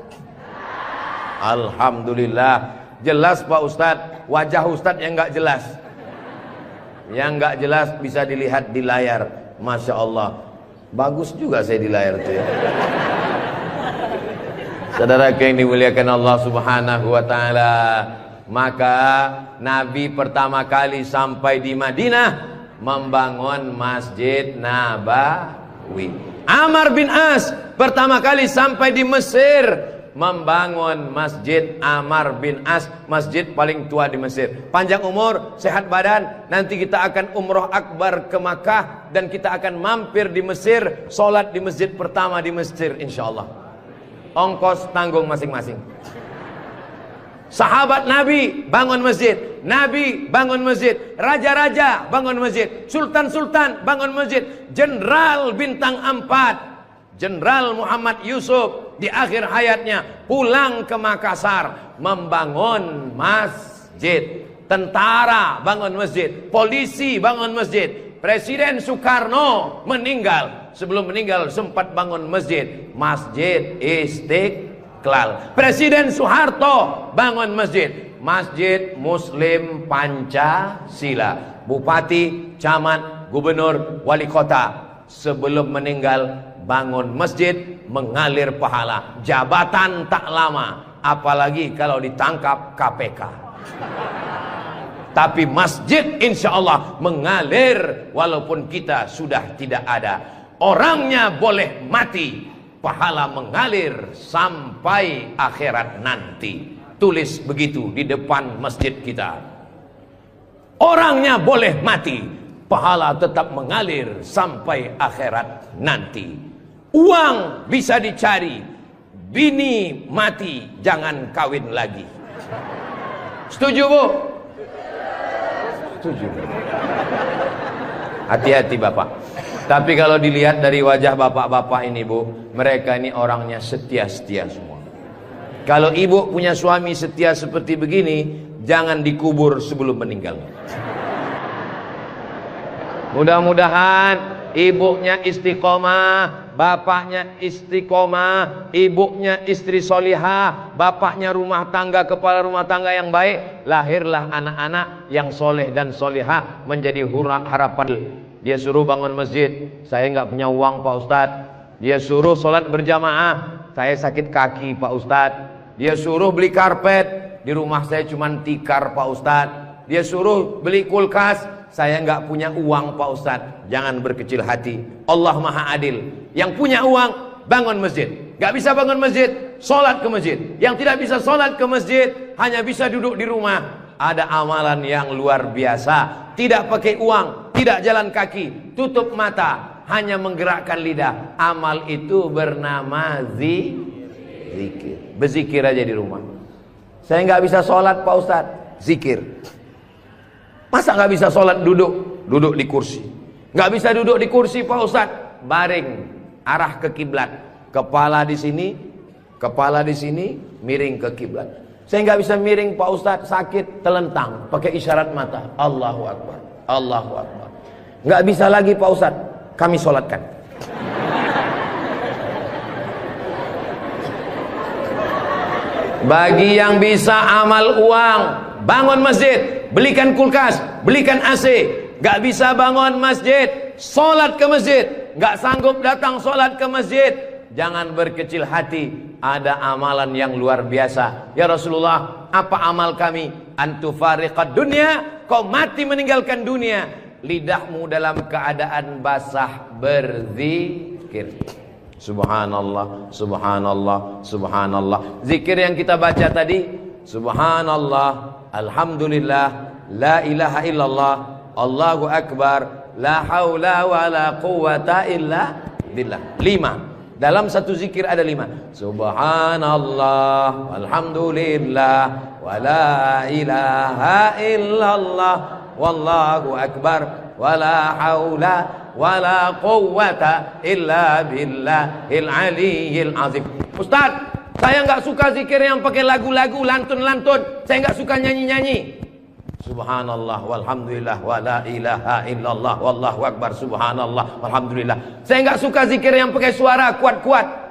Alhamdulillah jelas Pak Ustadz. Wajah Ustadz yang nggak jelas, yang nggak jelas bisa dilihat di layar. Masya Allah, bagus juga saya di layar itu ya. Saudara yang dimuliakan Allah Subhanahu wa Ta'ala, maka Nabi pertama kali sampai di Madinah membangun Masjid Nabawi. Amr bin As pertama kali sampai di Mesir membangun Masjid Amr bin As, masjid paling tua di Mesir. Panjang umur, sehat badan, nanti kita akan umroh akbar ke Makkah dan kita akan mampir di Mesir, sholat di masjid pertama di Mesir insyaallah. Ongkos tanggung masing-masing. Sahabat Nabi bangun masjid, Nabi bangun masjid, raja-raja bangun masjid, sultan-sultan bangun masjid, jenderal bintang 4, Jenderal Muhammad Yusuf di akhir hayatnya pulang ke Makassar membangun masjid. Tentara bangun masjid, polisi bangun masjid. Presiden Soekarno meninggal, sebelum meninggal sempat bangun masjid, Masjid Istiqlal. Presiden Soeharto bangun masjid, Masjid Muslim Pancasila. Bupati, camat, gubernur, wali kota sebelum meninggal bangun masjid, mengalir pahala. Jabatan tak lama, apalagi kalau ditangkap KPK. Tapi masjid insya Allah mengalir walaupun kita sudah tidak ada. Orangnya boleh mati, pahala mengalir sampai akhirat nanti. Tulis begitu di depan masjid kita. Orangnya boleh mati, pahala tetap mengalir sampai akhirat nanti. Uang bisa dicari, bini mati jangan kawin lagi. Setuju Bu? Setuju. Hati-hati Bapak. Tapi kalau dilihat dari wajah bapak-bapak ini Bu, mereka ini orangnya setia-setia semua. Kalau ibu punya suami setia seperti begini, jangan dikubur sebelum meninggal. Mudah-mudahan ibunya istiqomah, bapaknya istiqomah, ibunya istri solihah, bapaknya rumah tangga, kepala rumah tangga yang baik, lahirlah anak-anak yang soleh dan solihah menjadi harapan. Dia suruh bangun masjid, saya nggak punya uang Pak Ustadz. Dia suruh sholat berjamaah, saya sakit kaki Pak Ustadz. Dia suruh beli karpet, di rumah saya cuma tikar Pak Ustadz. Dia suruh beli kulkas, saya nggak punya uang Pak Ustadz. Jangan berkecil hati, Allah Maha Adil. Yang punya uang bangun masjid, nggak bisa bangun masjid, sholat ke masjid. Yang tidak bisa sholat ke masjid, hanya bisa duduk di rumah. Ada amalan yang luar biasa, tidak pakai uang, tidak jalan kaki, tutup mata, hanya menggerakkan lidah. Amal itu bernama zikir. Berzikir aja di rumah. Saya nggak bisa sholat Pak Ustadz, zikir. Masa nggak bisa sholat duduk di kursi? Nggak bisa duduk di kursi Pak Ustadz, baring, arah ke kiblat, kepala di sini, miring ke kiblat. Saya nggak bisa miring Pak Ustadz, sakit, telentang, pakai isyarat mata, Allahu Akbar, Allahu Akbar. Nggak bisa lagi Pak Ustadz, kami sholatkan. Bagi yang bisa amal uang, bangun masjid, belikan kulkas, belikan AC. Gak bisa bangun masjid, sholat ke masjid. Gak sanggup datang sholat ke masjid, jangan berkecil hati. Ada amalan yang luar biasa. Ya Rasulullah, apa amal kami? Antufariqad dunya, kau mati meninggalkan dunia, lidahmu dalam keadaan basah berzikir. Subhanallah, subhanallah, subhanallah. Zikir yang kita baca tadi, subhanallah, alhamdulillah, la ilaha illallah, Allahu akbar, la haula wa la quwata illa billah. 5. Dalam satu zikir ada 5. Subhanallah, alhamdulillah, wa la ilaha illallah, wallahu akbar, wa la haula wala quwwata illa billahil aliyyil azim. Ustaz, saya nggak suka zikir yang pakai lagu-lagu, lantun-lantun. Saya nggak suka nyanyi-nyanyi. Subhanallah walhamdulillah wala ilaha illallah wallahu akbar, subhanallah walhamdulillah. Saya nggak suka zikir yang pakai suara kuat-kuat.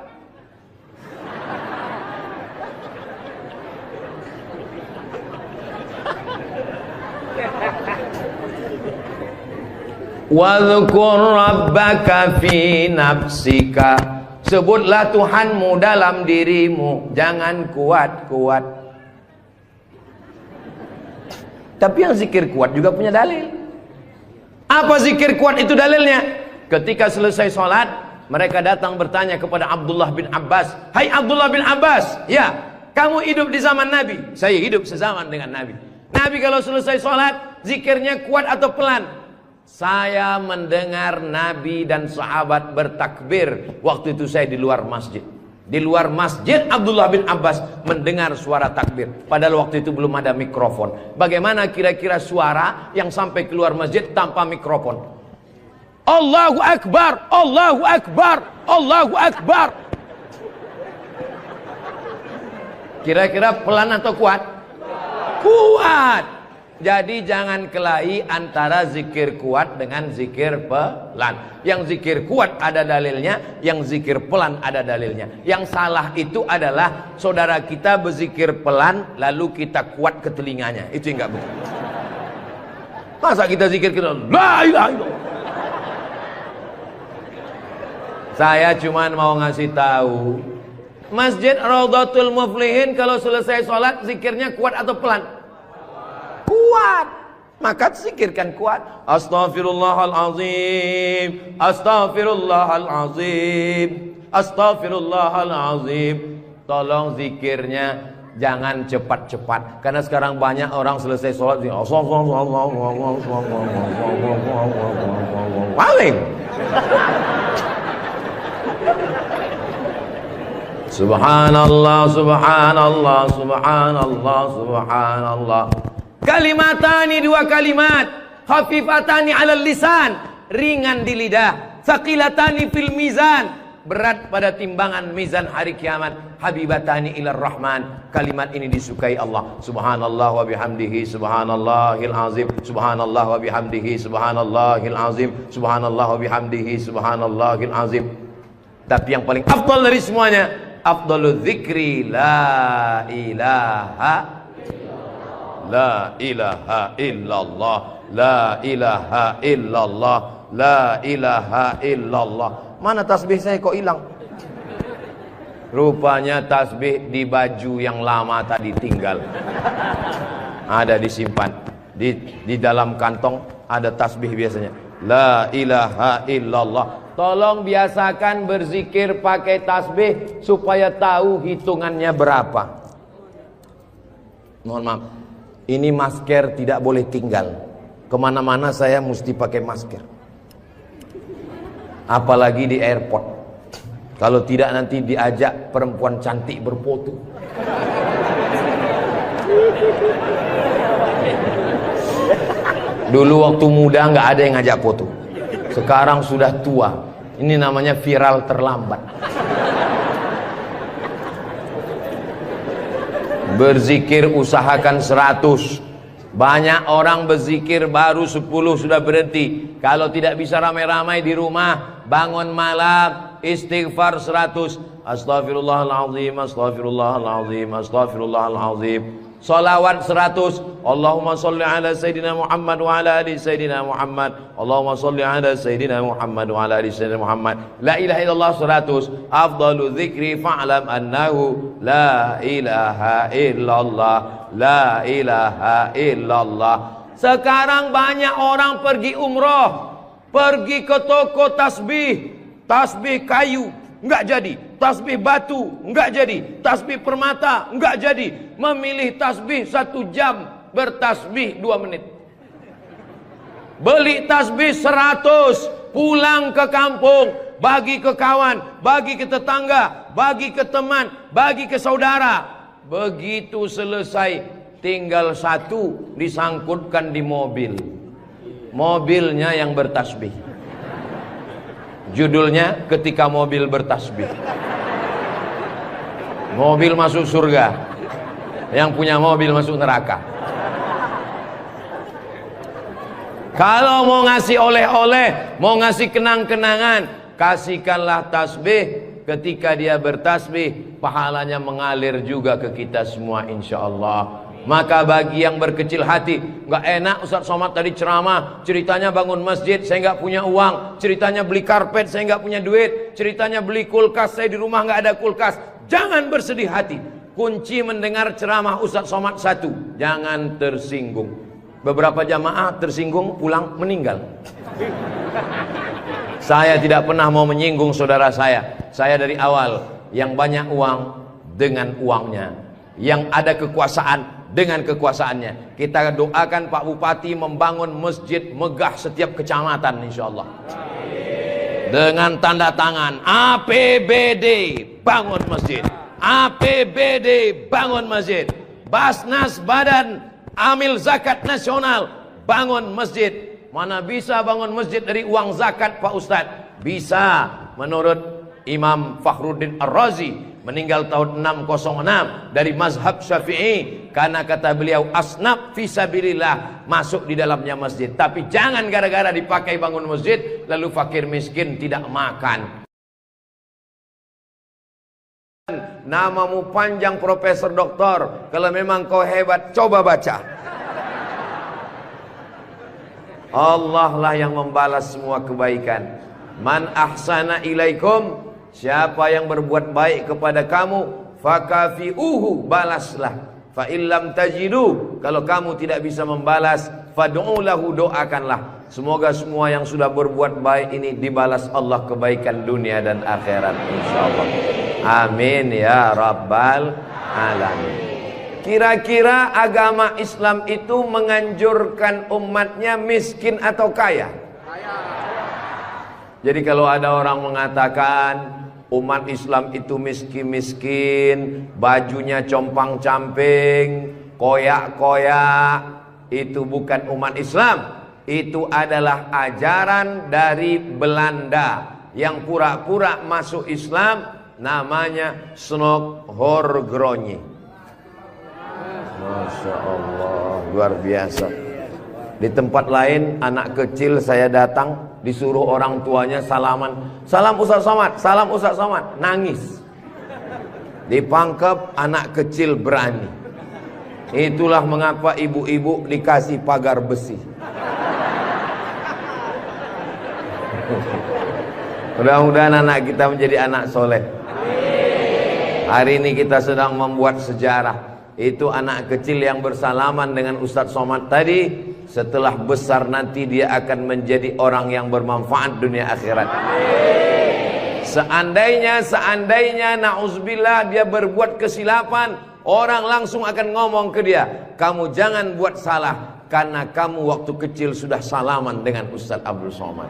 Wadhkur rabbaka fi nafsika, sebutlah Tuhanmu dalam dirimu, jangan kuat-kuat. Tapi yang zikir kuat juga punya dalil. Apa zikir kuat itu dalilnya? Ketika selesai sholat, mereka datang bertanya kepada Abdullah bin Abbas, hai Abdullah bin Abbas, ya kamu hidup di zaman Nabi? Saya hidup sezaman dengan Nabi. Nabi kalau selesai sholat, zikirnya kuat atau pelan? Saya mendengar Nabi dan sahabat bertakbir. Waktu itu saya di luar masjid. Di luar masjid Abdullah bin Abbas mendengar suara takbir. Padahal waktu itu belum ada mikrofon. Bagaimana kira-kira suara yang sampai keluar masjid tanpa mikrofon? Allahu Akbar, Allahu Akbar, Allahu Akbar. Kira-kira pelan atau kuat? Kuat. Jadi jangan kelahi antara zikir kuat dengan zikir pelan. Yang zikir kuat ada dalilnya, yang zikir pelan ada dalilnya. Yang salah itu adalah saudara kita berzikir pelan lalu kita kuat ke telinganya. Itu yang enggak betul. Masa kita zikir kita la ilaha illallah. Saya cuman mau ngasih tahu, Masjid Raudhatul Muflihin kalau selesai sholat zikirnya kuat atau pelan? Kuat, maka zikirkan kuat. Astaghfirullahalazim, astaghfirullahalazim, astaghfirullahalazim. Tolong zikirnya jangan cepat-cepat, karena sekarang banyak orang selesai sholat paling subhanallah, subhanallah, subhanallah, subhanallah. Kalimatani, 2 kalimat, khafifatani 'alal lisan, ringan di lidah, tsaqilatani fil mizan, berat pada timbangan mizan hari kiamat, habibatani ilar rahman. Kalimat ini disukai Allah. Subhanallah wa bihamdihi subhanallahil azim, subhanallah wa bihamdihi subhanallahil azim, subhanallah wa bihamdihi subhanallahil azim. Tapi yang paling afdal dari semuanya, afdalul dzikri la ilaha illallah, la ilaha illallah, la ilaha illallah. Mana tasbih saya kok hilang? Rupanya tasbih di baju yang lama tadi tinggal. Ada disimpan di dalam kantong, ada tasbih biasanya. La ilaha illallah. Tolong biasakan berzikir pakai tasbih supaya tahu hitungannya berapa. Mohon maaf, ini masker tidak boleh tinggal. Kemana-mana saya mesti pakai masker. Apalagi di airport. Kalau tidak nanti diajak perempuan cantik berfoto. Dulu waktu muda nggak ada yang ngajak foto. Sekarang sudah tua. Ini namanya viral terlambat. Berzikir usahakan 100. Banyak orang berzikir baru 10 sudah berhenti. Kalau tidak bisa ramai-ramai di rumah, bangun malam istighfar 100. Astaghfirullahaladzim, astaghfirullahaladzim, astaghfirullahaladzim. Salawat 100. Allahumma salli ala Sayyidina Muhammad wa ala ali Sayyidina Muhammad. Allahumma salli ala Sayyidina Muhammad wa ala ali Sayyidina Muhammad. La ilaha illallah 100. Afdalu dzikri fa'lam annahu la ilaha illallah, la ilaha illallah. Sekarang banyak orang pergi umroh, pergi ke toko tasbih, tasbih kayu enggak jadi, tasbih batu enggak jadi, tasbih permata enggak jadi. Memilih tasbih 1 jam, bertasbih 2 menit. Beli tasbih 100, pulang ke kampung, bagi ke kawan, bagi ke tetangga, bagi ke teman, bagi ke saudara. Begitu selesai, tinggal 1 disangkutkan di mobil. Mobilnya yang bertasbih. Judulnya ketika mobil bertasbih. Mobil masuk surga, yang punya mobil masuk neraka. Kalau mau ngasih oleh-oleh, mau ngasih kenang-kenangan, kasihkanlah tasbih. Ketika dia bertasbih, pahalanya mengalir juga ke kita semua insyaallah. Maka bagi yang berkecil hati, nggak enak Ustaz Somad tadi ceramah, ceritanya bangun masjid, saya nggak punya uang, ceritanya beli karpet, saya nggak punya duit, ceritanya beli kulkas, saya di rumah nggak ada kulkas. Jangan bersedih hati. Kunci mendengar ceramah Ustaz Somad 1, jangan tersinggung. Beberapa jamaah tersinggung, pulang meninggal. Saya tidak pernah mau menyinggung saudara saya. Saya dari awal, yang banyak uang dengan uangnya, yang ada kekuasaan dengan kekuasaannya. Kita doakan Pak Bupati membangun masjid megah setiap kecamatan insyaallah. Dengan tanda tangan APBD bangun masjid, APBD bangun masjid, Basnas Badan Amil Zakat Nasional bangun masjid. Mana bisa bangun masjid dari uang zakat Pak Ustadz? Bisa. Menurut Imam Fakhruddin Ar-Razi, meninggal tahun 606, dari mazhab Syafi'i, karena kata beliau asnaf fisabilillah, masuk di dalamnya masjid. Tapi jangan gara-gara dipakai bangun masjid lalu fakir miskin tidak makan. Namamu panjang Profesor Doktor, kalau memang kau hebat coba baca. Allah lah yang membalas semua kebaikan. Man ahsana ilaikum, siapa yang berbuat baik kepada kamu, fakafi'uhu, balaslah. Fa illam tajidu, kalau kamu tidak bisa membalas, fad'u lahu, doakanlah. Semoga semua yang sudah berbuat baik ini dibalas Allah kebaikan dunia dan akhirat insyaallah. Amin ya rabbal alamin. Kira-kira agama Islam itu menganjurkan umatnya miskin atau kaya? Jadi kalau ada orang mengatakan umat Islam itu miskin-miskin, bajunya compang-camping, koyak-koyak, itu bukan umat Islam. Itu adalah ajaran dari Belanda yang pura-pura masuk Islam, namanya Snokhorgrony. Masya Allah, luar biasa. Di tempat lain anak kecil saya datang, disuruh orang tuanya salaman, salam Ustaz Somad, salam Ustaz Somad, nangis. Dipangkep, anak kecil berani. Itulah mengapa ibu-ibu dikasih pagar besi. Mudah-mudahan anak kita menjadi anak soleh. Hari ini kita sedang membuat sejarah. Itu anak kecil yang bersalaman dengan Ustadz Somad tadi, setelah besar nanti dia akan menjadi orang yang bermanfaat dunia akhirat. Seandainya na'udzubillah dia berbuat kesilapan, orang langsung akan ngomong ke dia, kamu jangan buat salah, karena kamu waktu kecil sudah salaman dengan Ustadz Abdul Somad.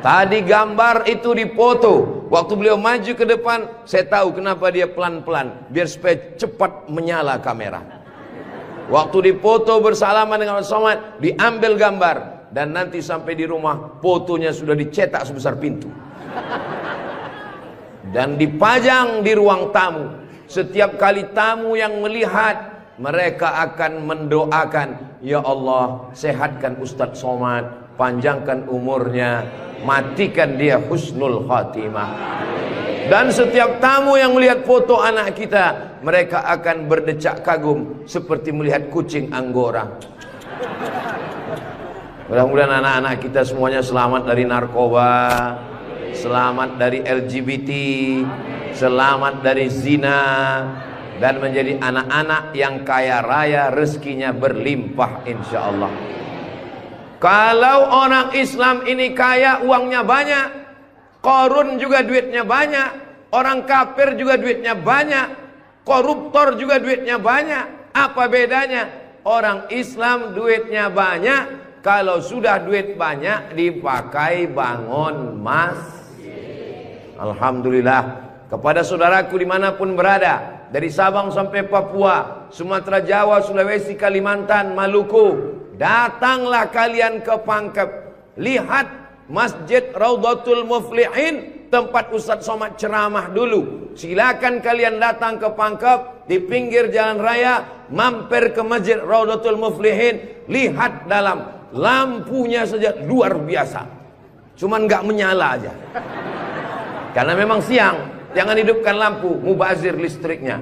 Tadi gambar itu dipoto. Waktu beliau maju ke depan, saya tahu kenapa dia pelan-pelan, biar supaya cepat menyala kamera. Waktu dipoto bersalaman dengan Ustaz Somad, diambil gambar, dan nanti sampai di rumah fotonya sudah dicetak sebesar pintu dan dipajang di ruang tamu. Setiap kali tamu yang melihat, mereka akan mendoakan, ya Allah, sehatkan Ustadz Somad, panjangkan umurnya, matikan dia husnul khatimah. Dan setiap tamu yang melihat foto anak kita, mereka akan berdecak kagum seperti melihat kucing Anggora. Mudah-mudahan anak-anak kita semuanya selamat dari narkoba, selamat dari LGBT, selamat dari zina, dan menjadi anak-anak yang kaya raya, rezekinya berlimpah insyaallah. Kalau orang Islam ini kaya, uangnya banyak, Qarun juga duitnya banyak, orang kafir juga duitnya banyak, koruptor juga duitnya banyak. Apa bedanya? Orang Islam duitnya banyak, kalau sudah duit banyak dipakai bangun masjid. Alhamdulillah. Kepada saudaraku dimanapun berada, dari Sabang sampai Papua, Sumatera, Jawa, Sulawesi, Kalimantan, Maluku, datanglah kalian ke Pangkep. Lihat Masjid Raudhatul Muflihin, tempat Ustadz Somad ceramah dulu. Silakan kalian datang ke Pangkep, di pinggir jalan raya, mampir ke Masjid Raudhatul Muflihin. Lihat dalam, lampunya saja luar biasa, cuman nggak menyala aja karena memang siang. Jangan hidupkan lampu, mubazir listriknya.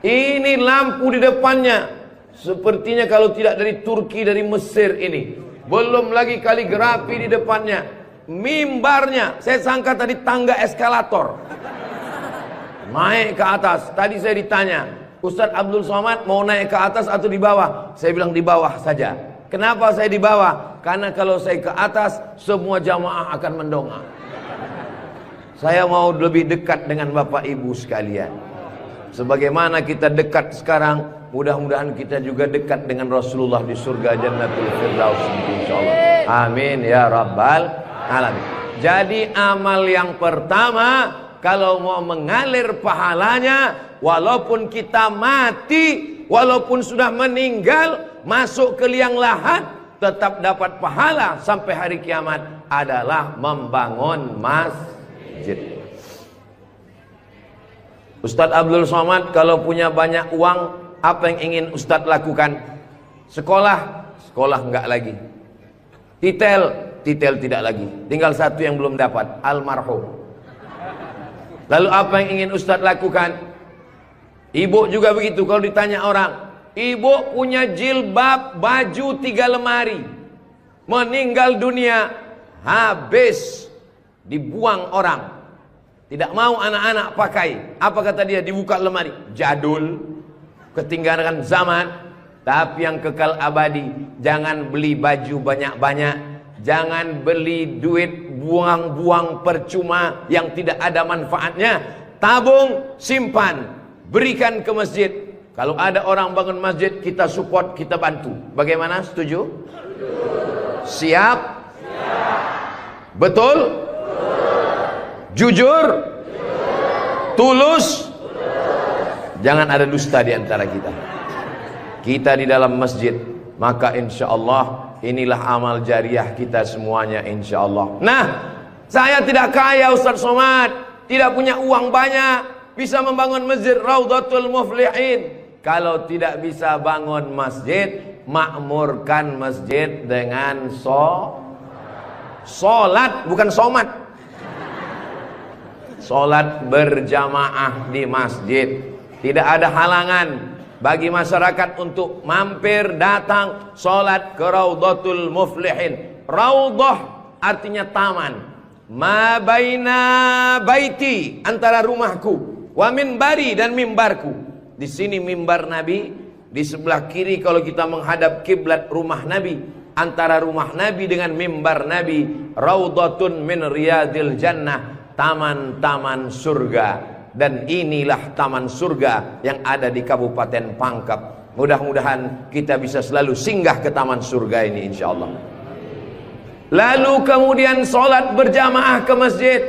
Ini lampu di depannya, sepertinya kalau tidak dari Turki, dari Mesir ini. Belum lagi kaligrafi di depannya. Mimbarnya, saya sangka tadi tangga eskalator. Naik ke atas. Tadi saya ditanya, Ustadz Abdul Somad mau naik ke atas atau di bawah? Saya bilang di bawah saja. Kenapa saya di bawah? Karena kalau saya ke atas, semua jamaah akan mendongak. Saya mau lebih dekat dengan Bapak Ibu sekalian. Sebagaimana kita dekat sekarang, mudah-mudahan kita juga dekat dengan Rasulullah di surga Jannatul Firdaus insyaallah. Amin ya rabbal alamin. Jadi amal yang pertama, kalau mau mengalir pahalanya, walaupun kita mati, walaupun sudah meninggal, masuk ke liang lahat, tetap dapat pahala sampai hari kiamat, adalah membangun masjid. Ustadz Abdul Somad kalau punya banyak uang, apa yang ingin Ustadz lakukan? Sekolah? Sekolah enggak lagi. Titel? Titel tidak lagi. Tinggal satu yang belum dapat, almarhum. Lalu apa yang ingin Ustadz lakukan? Ibu juga begitu. Kalau ditanya orang, ibu punya jilbab, baju 3 lemari, meninggal dunia, habis, dibuang orang. Tidak mau anak-anak pakai. Apa kata dia? Dibuka lemari. Jadul, ketinggalan zaman. Tapi yang kekal abadi, jangan beli baju banyak-banyak, jangan beli duit buang-buang percuma yang tidak ada manfaatnya. Tabung, simpan, berikan ke masjid. Kalau ada orang bangun masjid, kita support, kita bantu. Bagaimana? Setuju? Siap? Betul? Jujur? Tulus? Jangan ada dusta di antara kita. Kita di dalam masjid, maka insya Allah inilah amal jariah kita semuanya insya Allah. Nah, saya tidak kaya Ustadz Somad, tidak punya uang banyak, bisa membangun masjid Raudhatul Muflihin. Kalau tidak bisa bangun masjid, makmurkan masjid dengan Sholat bukan somat. Sholat berjamaah di masjid. Tidak ada halangan bagi masyarakat untuk mampir datang sholat ke Raudhatul Muflihin. Raudhah artinya taman. Ma baina baiti, antara rumahku, wa minbari, dan mimbarku. Di sini mimbar Nabi, di sebelah kiri kalau kita menghadap kiblat rumah Nabi. Antara rumah Nabi dengan mimbar Nabi, Raudhatun min riyadil jannah, taman-taman surga. Dan inilah taman surga yang ada di Kabupaten Pangkep. Mudah-mudahan kita bisa selalu singgah ke taman surga ini insyaallah. Lalu kemudian sholat berjamaah ke masjid.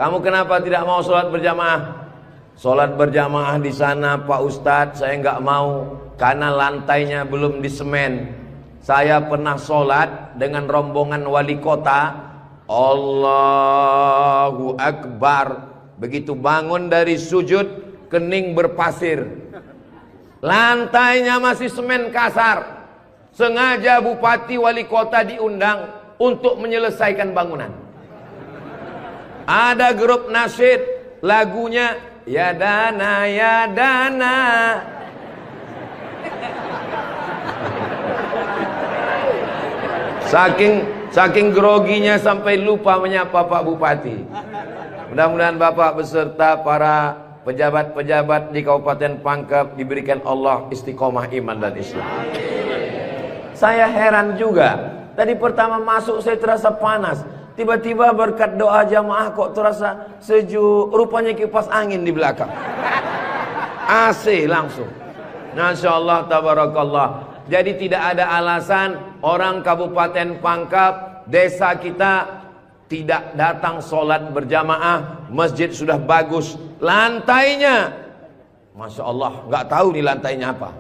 Kamu kenapa tidak mau sholat berjamaah? Sholat berjamaah di sana Pak Ustadz, saya nggak mau karena lantainya belum disemen. Saya pernah sholat dengan rombongan wali kota. Allahu Akbar. Begitu bangun dari sujud, kening berpasir. Lantainya masih semen kasar. Sengaja bupati wali kota diundang untuk menyelesaikan bangunan. Ada grup nasyid, lagunya Ya Dana Ya Dana. Saking groginya sampai lupa menyapa Pak Bupati. Mudah-mudahan Bapak beserta para pejabat-pejabat di Kabupaten Pangkep diberikan Allah istiqomah iman dan Islam. Saya heran juga. Tadi pertama masuk saya terasa panas. Tiba-tiba berkat doa jamaah kok terasa sejuk. Rupanya kipas angin di belakang. AC langsung. Masya Allah, tabarakallah. Jadi tidak ada alasan orang Kabupaten Pangkep, desa kita tidak datang sholat berjamaah. Masjid sudah bagus, lantainya Masya Allah, nggak tahu nih lantainya apa.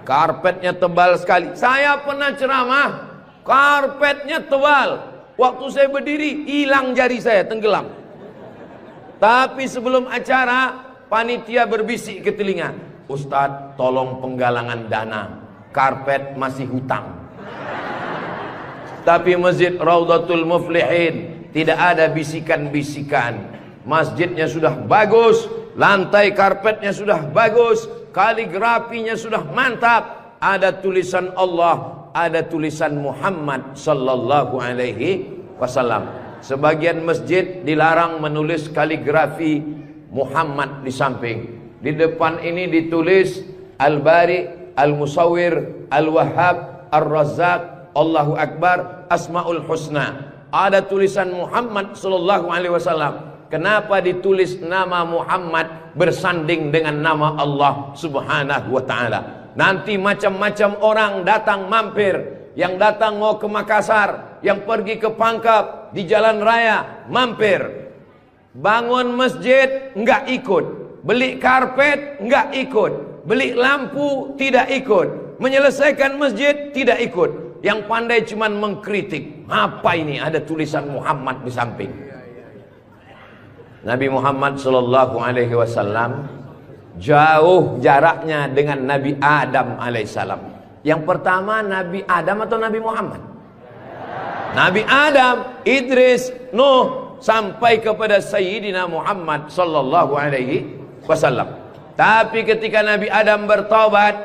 Karpetnya tebal sekali. Saya pernah ceramah, karpetnya tebal. Waktu saya berdiri, hilang jari saya, tenggelam. Tapi sebelum acara, panitia berbisik ke telinga, Ustadz tolong penggalangan dana, karpet masih hutang. Tapi masjid Raudhatul Muflihin tidak ada bisikan-bisikan. Masjidnya sudah bagus, lantai karpetnya sudah bagus, kaligrafinya sudah mantap. Ada tulisan Allah, ada tulisan Muhammad sallallahu alaihi wasallam. Sebagian masjid dilarang menulis kaligrafi Muhammad di samping. Di depan ini ditulis Al-Bari, Al-Musawwir, Al-Wahhab, Ar-Razzaq, Allahu Akbar, Asmaul Husna. Ada tulisan Muhammad sallallahu alaihi wasallam. Kenapa ditulis nama Muhammad bersanding dengan nama Allah subhanahu wa ta'ala? Nanti macam-macam orang datang mampir. Yang datang mau ke Makassar, yang pergi ke Pangkep, di jalan raya mampir. Bangun masjid enggak ikut, beli karpet enggak ikut, beli lampu tidak ikut, menyelesaikan masjid tidak ikut. Yang pandai cuman mengkritik. Apa ini ada tulisan Muhammad di samping? Nabi Muhammad sallallahu alaihi wasallam jauh jaraknya dengan Nabi Adam alaihissalam. Yang pertama Nabi Adam atau Nabi Muhammad? Nabi Adam, Idris, Nuh, sampai kepada Sayyidina Muhammad sallallahu alaihi wasallam. Tapi ketika Nabi Adam bertobat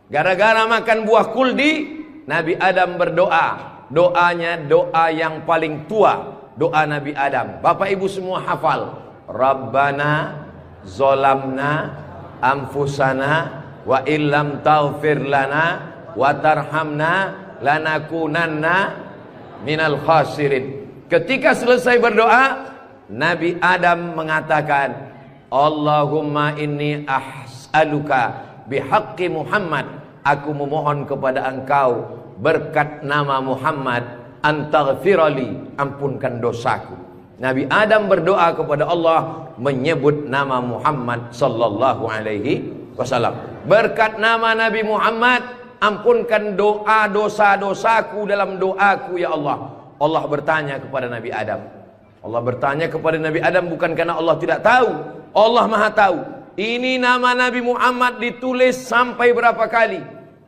gara-gara makan buah kuldi, Nabi Adam berdoa. Doanya doa yang paling tua, doa Nabi Adam. Bapak Ibu semua hafal. Rabbana zolamna anfusana wa illam taghfir lana wa tarhamna lanakunanna minal khasirin. Ketika selesai berdoa, Nabi Adam mengatakan, Allahumma inni as'aluka bihaqqi Muhammad, aku memohon kepada engkau berkat nama Muhammad, antaghfirali, ampunkan dosaku. Nabi Adam berdoa kepada Allah menyebut nama Muhammad sallallahu alaihi wasallam. Berkat nama Nabi Muhammad, ampunkan doa dosa-dosaku dalam doaku ya Allah. Allah bertanya kepada Nabi Adam. Allah bertanya kepada Nabi Adam bukan karena Allah tidak tahu. Allah Maha tahu. Ini nama Nabi Muhammad ditulis sampai berapa kali?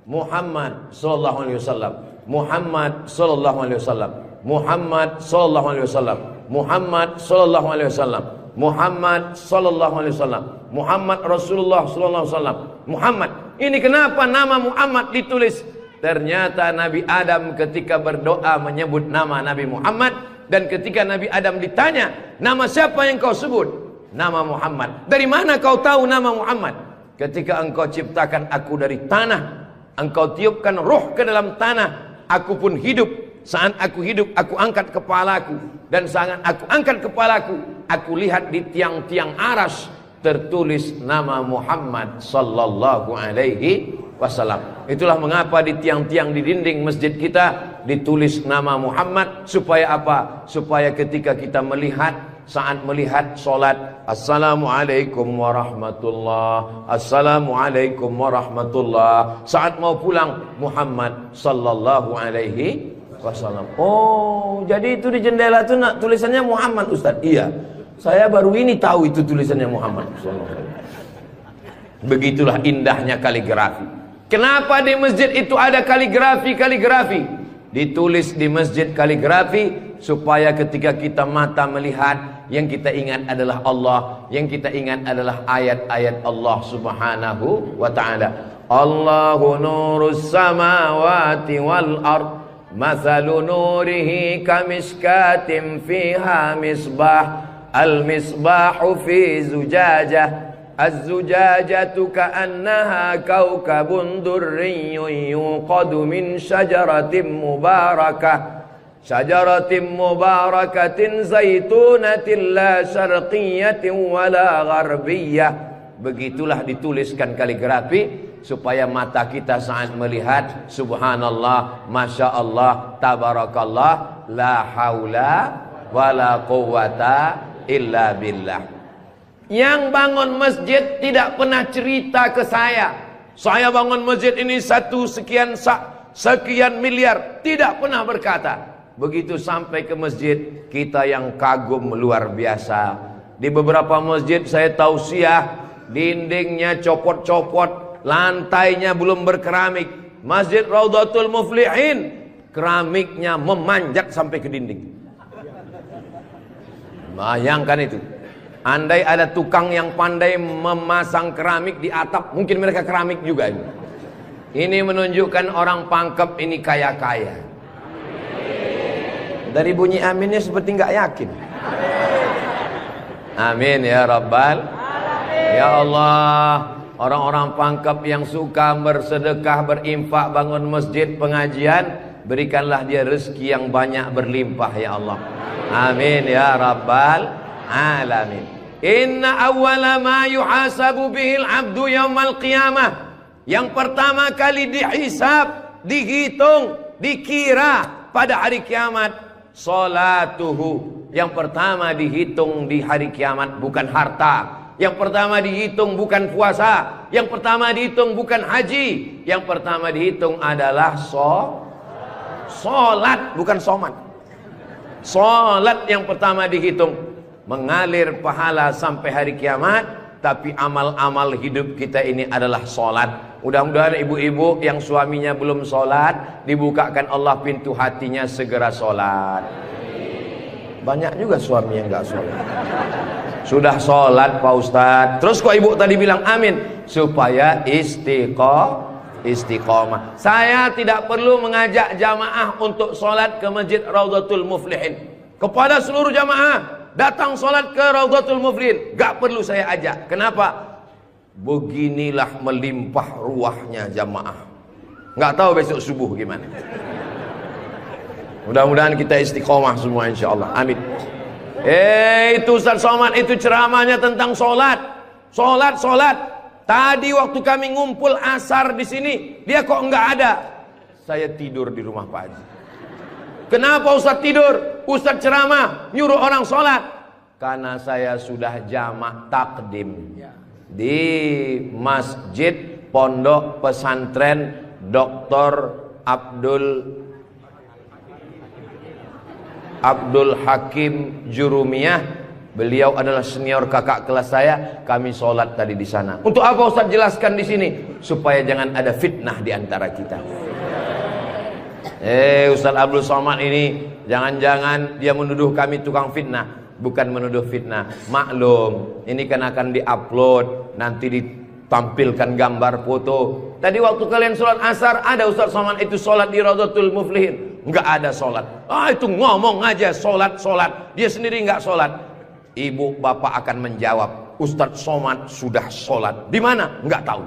Muhammad sallallahu alaihi wasallam. Muhammad sallallahu alaihi wasallam. Muhammad sallallahu alaihi wasallam, Muhammad sallallahu alaihi wasallam, Muhammad sallallahu alaihi wasallam, Muhammad Rasulullah sallallahu alaihi wasallam, Muhammad. Ini kenapa nama Muhammad ditulis? Ternyata Nabi Adam ketika berdoa menyebut nama Nabi Muhammad, dan ketika Nabi Adam ditanya, nama siapa yang kau sebut? Nama Muhammad. Dari mana kau tahu nama Muhammad? Ketika engkau ciptakan aku dari tanah, engkau tiupkan roh ke dalam tanah, aku pun hidup. Saat aku hidup, aku angkat kepalaku, dan saat aku angkat kepalaku, aku lihat di tiang-tiang aras tertulis nama Muhammad sallallahu alaihi wasallam. Itulah mengapa di tiang-tiang di dinding masjid kita ditulis nama Muhammad. Supaya apa? Supaya ketika kita melihat, saat melihat solat, assalamualaikum warahmatullah, assalamualaikum warahmatullah. Saat mau pulang, Muhammad sallallahu alaihi wasallam. Oh, jadi itu di jendela itu tulisannya Muhammad, Ustaz? Iya, saya baru ini tahu itu tulisannya Muhammad sallallahu alaihi wasallam. Begitulah indahnya kaligrafi. Kenapa di masjid itu ada kaligrafi? Ditulis di masjid kaligrafi supaya ketika kita mata melihat, yang kita ingat adalah Allah, yang kita ingat adalah ayat-ayat Allah Subhanahu wa taala. Allahu nurus samawati wal ard, mathalu nurihi kamishkatin fiha misbah, al misbahu fi zujajah, az-zujajatu ka'annaha kawkabun durriyyun yuqadu min syajaratin mubarakatin zaitunatin la syarqiyyatin wala gharbiyyah. Begitulah dituliskan kaligrafi supaya mata kita saat melihat, subhanallah, masya Allah, tabarakallah, la haula wala quwata illa billah. Yang bangun masjid tidak pernah cerita ke saya bangun masjid ini sekian miliar. Tidak pernah berkata. Begitu sampai ke masjid, kita yang kagum luar biasa. Di beberapa masjid saya tausiah, dindingnya copot-copot, lantainya belum berkeramik. Masjid Raudhatul Muflihin, keramiknya memanjat sampai ke dinding. Bayangkan itu. Andai ada tukang yang pandai memasang keramik di atap, mungkin mereka keramik juga ini. Ini menunjukkan orang Pangkep ini kaya-kaya. Dari bunyi aminnya seperti nggak yakin. Amin ya Rabbal Alamin. Ya Allah, orang-orang Pangkep yang suka bersedekah, berinfak, bangun masjid, pengajian, berikanlah dia rezeki yang banyak berlimpah ya Allah. Amin ya Rabbal Alamin. Inna awwala ma yuhasabu bihil abdu yaumal qiyamah. Yang pertama kali dihisab, dihitung, dikira pada hari kiamat, salatuhu. Yang pertama dihitung di hari kiamat bukan harta. Yang pertama dihitung bukan puasa. Yang pertama dihitung bukan haji. Yang pertama dihitung adalah solat, bukan somat. Solat yang pertama dihitung. Mengalir pahala sampai hari kiamat. Tapi amal-amal hidup kita ini adalah solat. Mudah-mudahan ibu-ibu yang suaminya belum solat, dibukakan Allah pintu hatinya segera solat. Banyak juga suami yang gak solat. Sudah solat Pak Ustadz, terus kok ibu tadi bilang amin? Supaya istiqomah. Saya tidak perlu mengajak jamaah untuk solat ke Masjid Raudhatul Muflihin. Kepada seluruh jamaah, datang solat ke Raudhatul Muflihin, gak perlu saya ajak. Kenapa? Beginilah melimpah ruahnya jamaah. Gak tahu besok subuh gimana. Mudah-mudahan kita istiqomah semua insyaallah. Amin. Itu Ustaz Somad itu ceramahnya tentang solat. Solat. Tadi waktu kami ngumpul asar di sini, dia kok nggak ada. Saya tidur di rumah Pak Haji. Kenapa Ustaz tidur? Ustaz ceramah, nyuruh orang solat. Karena saya sudah jamak takdim di Masjid Pondok Pesantren Dr. Abdul Hakim Jurumiyah. Beliau adalah senior kakak kelas saya. Kami sholat tadi di sana. Untuk apa Ustaz jelaskan di sini? Supaya jangan ada fitnah di antara kita. Ustaz Abdul Somad ini jangan-jangan dia menuduh kami tukang fitnah. Bukan menuduh fitnah. Maklum, ini kan akan diupload, nanti ditampilkan gambar foto. Tadi waktu kalian sholat asar, ada Ustaz Somad itu sholat di Raudhatul Muflihin. Enggak ada sholat. Itu ngomong aja sholat. Dia sendiri enggak sholat. Ibu bapak akan menjawab, Ustaz Somad sudah sholat. Di mana? Enggak tahu.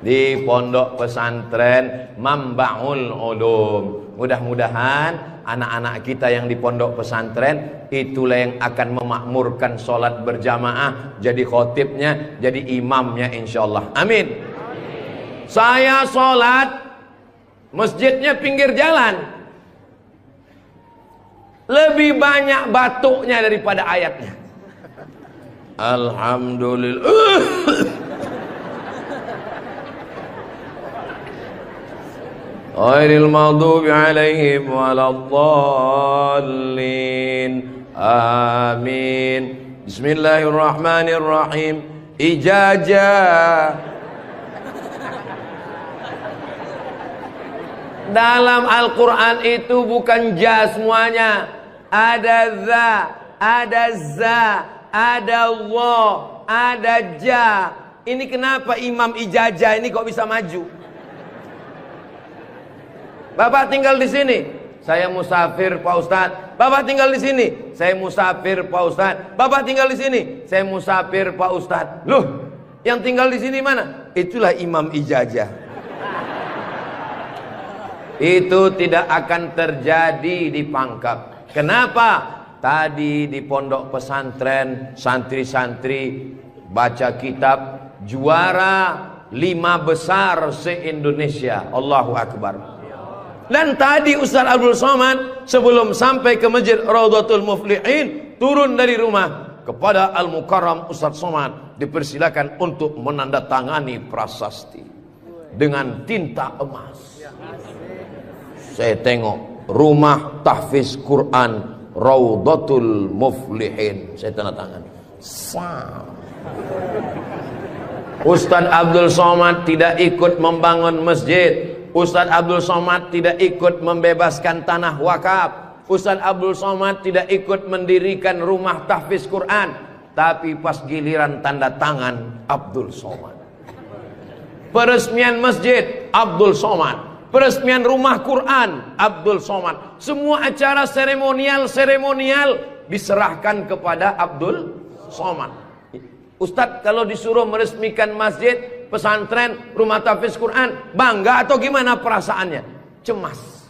Di pondok pesantren Mambaul Ulum. Mudah-mudahan anak-anak kita yang di pondok pesantren itulah yang akan memakmurkan sholat berjamaah, jadi khotibnya, jadi imamnya insyaallah. Amin. Saya sholat, masjidnya pinggir jalan, lebih banyak batuknya daripada ayatnya. Alhamdulillah. Ghairil maghdubi alaihim waladdallin. Amin. Bismillahirrahmanirrahim. Ijazah. Dalam Al-Quran itu bukan ja semuanya. Ada za, ada za, ada Allah, ada ja. Ini kenapa Imam Ijazah ini kok bisa maju? Bapak tinggal di sini, saya musafir Pak Ustadz. Bapak tinggal di sini, saya musafir Pak Ustadz. Bapak tinggal di sini, saya musafir Pak Ustadz. Loh, yang tinggal di sini mana? Itulah Imam Ijazah. Itu tidak akan terjadi di Pangkep. Kenapa? Tadi di pondok pesantren santri-santri baca kitab juara 5 besar se-Indonesia. Allahu Akbar. Dan tadi Ustaz Abdul Somad sebelum sampai ke Masjid Raudhatul Muflihin turun dari rumah kepada Al-Mukarram Ustaz Somad dipersilakan untuk menandatangani prasasti dengan tinta emas. Saya tengok rumah tahfiz Quran Raudhatul Muflihin, saya tanda tangan. Ustaz Abdul Somad tidak ikut membangun masjid. Ustaz Abdul Somad tidak ikut membebaskan tanah wakaf. Ustaz Abdul Somad tidak ikut mendirikan rumah tahfiz Quran. Tapi pas giliran tanda tangan Abdul Somad. Peresmian masjid Abdul Somad. Peresmian rumah Quran Abdul Somad. Semua acara seremonial diserahkan kepada Abdul Somad. Ustaz kalau disuruh meresmikan masjid, pesantren, rumah tahfiz Quran, bangga atau gimana perasaannya? Cemas.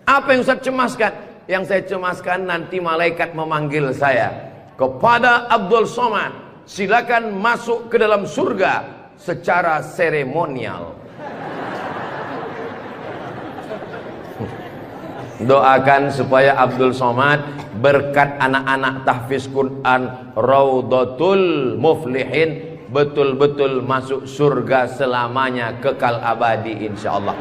Apa yang Ustaz cemaskan? Yang saya cemaskan nanti malaikat memanggil saya. Kepada Abdul Somad, silakan masuk ke dalam surga secara seremonial. Doakan supaya Abdul Somad berkat anak-anak tahfiz Quran Raudhatul Muflihin betul-betul masuk surga selamanya, kekal abadi insyaallah.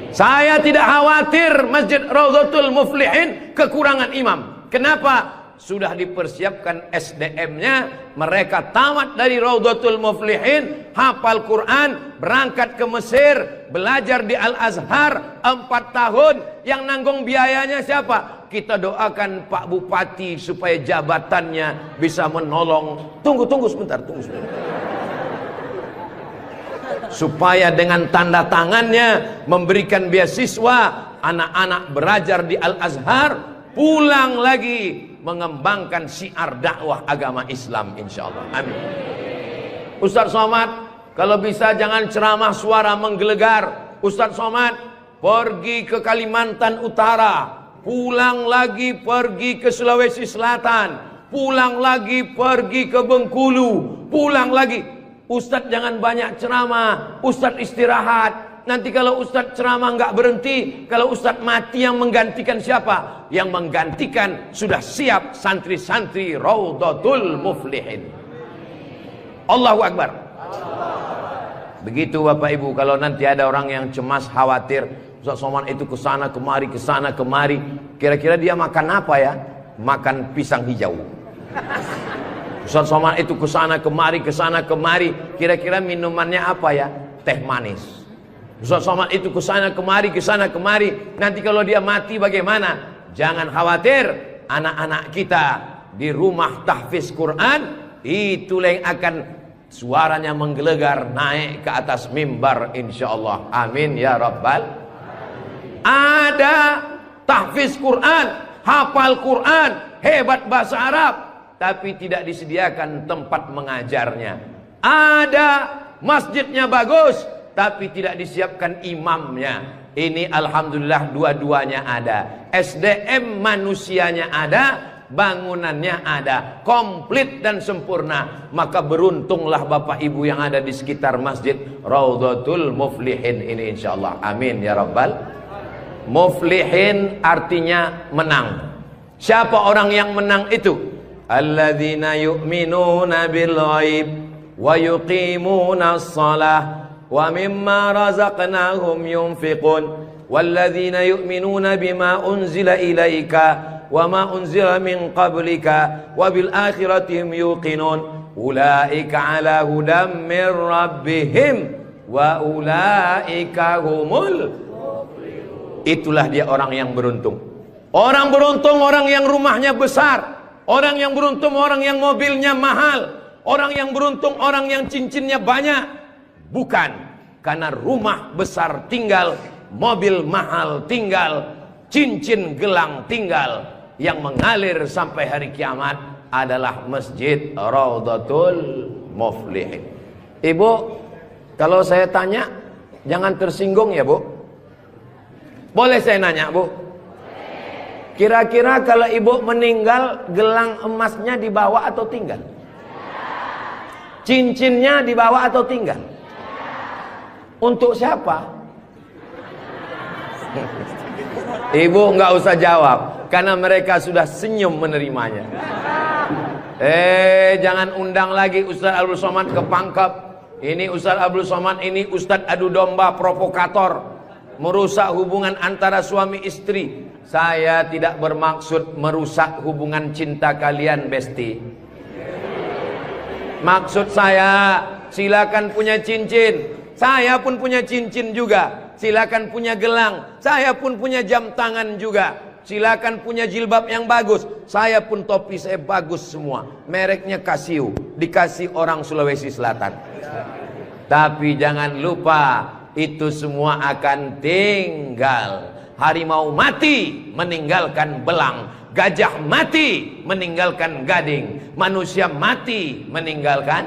Saya tidak khawatir Masjid Raudhatul Muflihin kekurangan imam. Kenapa? Sudah dipersiapkan SDM-nya. Mereka tamat dari Raudhatul Muflihin, hafal Quran, berangkat ke Mesir, belajar di Al-Azhar 4 tahun. Yang nanggung biayanya siapa? Kita doakan Pak Bupati supaya jabatannya bisa menolong. Tunggu sebentar. Supaya dengan tanda tangannya memberikan beasiswa, anak-anak belajar di Al-Azhar, pulang lagi mengembangkan syiar dakwah agama Islam insyaallah. Amin. Ustaz Somad, kalau bisa jangan ceramah suara menggelegar. Ustaz Somad pergi ke Kalimantan Utara, pulang lagi pergi ke Sulawesi Selatan, pulang lagi pergi ke Bengkulu, pulang lagi. Ustaz jangan banyak ceramah, Ustaz istirahat. Nanti kalau Ustaz ceramah nggak berhenti, kalau Ustaz mati yang menggantikan siapa? Yang menggantikan sudah siap santri-santri Raudhatul Muflihin. Allahu Akbar. Begitu Bapak Ibu, kalau nanti ada orang yang cemas, khawatir, Ustaz Somad itu kesana kemari, kira-kira dia makan apa ya? Makan pisang hijau. Ustaz Somad itu kesana kemari, kira-kira minumannya apa ya? Teh manis. Ustaz Somad itu kesana kemari. Nanti kalau dia mati bagaimana? Jangan khawatir, anak-anak kita di rumah tahfiz Quran itulah yang akan suaranya menggelegar naik ke atas mimbar insyaallah. Amin ya rabbal. Ada tahfiz Quran, hafal Quran, hebat bahasa Arab, tapi tidak disediakan tempat mengajarnya. Ada masjidnya bagus, tapi tidak disiapkan imamnya. Ini alhamdulillah dua-duanya ada. SDM manusianya ada, bangunannya ada, komplit dan sempurna. Maka beruntunglah Bapak Ibu yang ada di sekitar masjid Raudhatul Muflihin ini insyaallah. Amin ya rabbal. Muflihin artinya menang. Siapa orang yang menang itu? Alladzina yu'minuna bil ghaib wa yuqimuna shalah wa mimma razaqnahum yunfiqun walladzina yu'minuna bima unzila ilaika wa ma unzila min qablika wa bil akhirati hum yuqinun ulaika ala hudam min rabbihim wa ulaika humul muflihun. Itulah dia orang yang beruntung. Orang beruntung orang yang rumahnya besar, orang yang beruntung orang yang mobilnya mahal, orang yang beruntung orang yang cincinnya banyak. Bukan karena rumah besar tinggal, mobil mahal tinggal, cincin gelang tinggal. Yang mengalir sampai hari kiamat adalah Masjid Raudhatul Muflihin. Ibu, kalau saya tanya jangan tersinggung ya Bu. Boleh saya nanya Bu? Kira-kira kalau ibu meninggal, gelang emasnya dibawa atau tinggal? Cincinnya dibawa atau tinggal? Untuk siapa? Ibu nggak usah jawab, karena mereka sudah senyum menerimanya. Jangan undang lagi Ustaz Abdul Somad ke Pangkep. Ini Ustaz Abdul Somad ini Ustaz adu domba provokator, merusak hubungan antara suami istri. Saya tidak bermaksud merusak hubungan cinta kalian, Besti. Maksud saya, silakan punya cincin. Saya pun punya cincin juga. Silakan punya gelang. Saya pun punya jam tangan juga. Silakan punya jilbab yang bagus. Saya pun topi saya bagus semua. Mereknya Casio. Dikasih orang Sulawesi Selatan. Tapi jangan lupa, itu semua akan tinggal. Harimau mati meninggalkan belang, gajah mati meninggalkan gading, manusia mati meninggalkan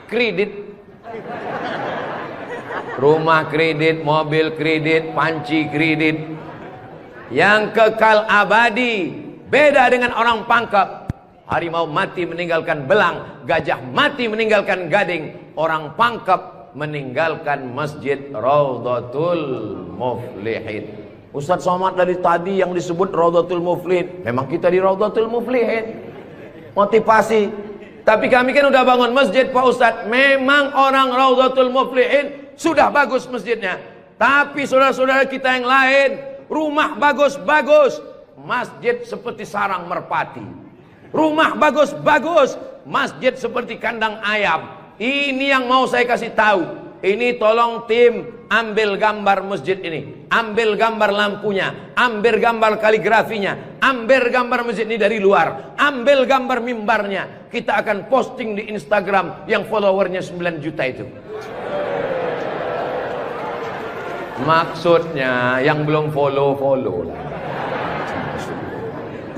kredit. Rumah kredit, mobil kredit, panci kredit. Yang kekal abadi beda dengan orang Pangkep. Harimau mati meninggalkan belang, gajah mati meninggalkan gading. Orang Pangkep meninggalkan Masjid Raudhatul Muflihin. Ustaz Somad dari tadi yang disebut Raudhatul Muflihin, memang kita di Raudhatul Muflihin. Motivasi. Tapi kami kan udah bangun masjid Pak Ustaz. Memang orang Raudhatul Muflihin sudah bagus masjidnya. Tapi saudara-saudara kita yang lain, rumah bagus-bagus, masjid seperti sarang merpati. Rumah bagus-bagus, masjid seperti kandang ayam. Ini yang mau saya kasih tahu. Ini tolong tim ambil gambar masjid ini, ambil gambar lampunya, ambil gambar kaligrafinya, ambil gambar masjid ini dari luar, ambil gambar mimbarnya. Kita akan posting di Instagram yang followernya 9 juta itu. Maksudnya yang belum follow lah.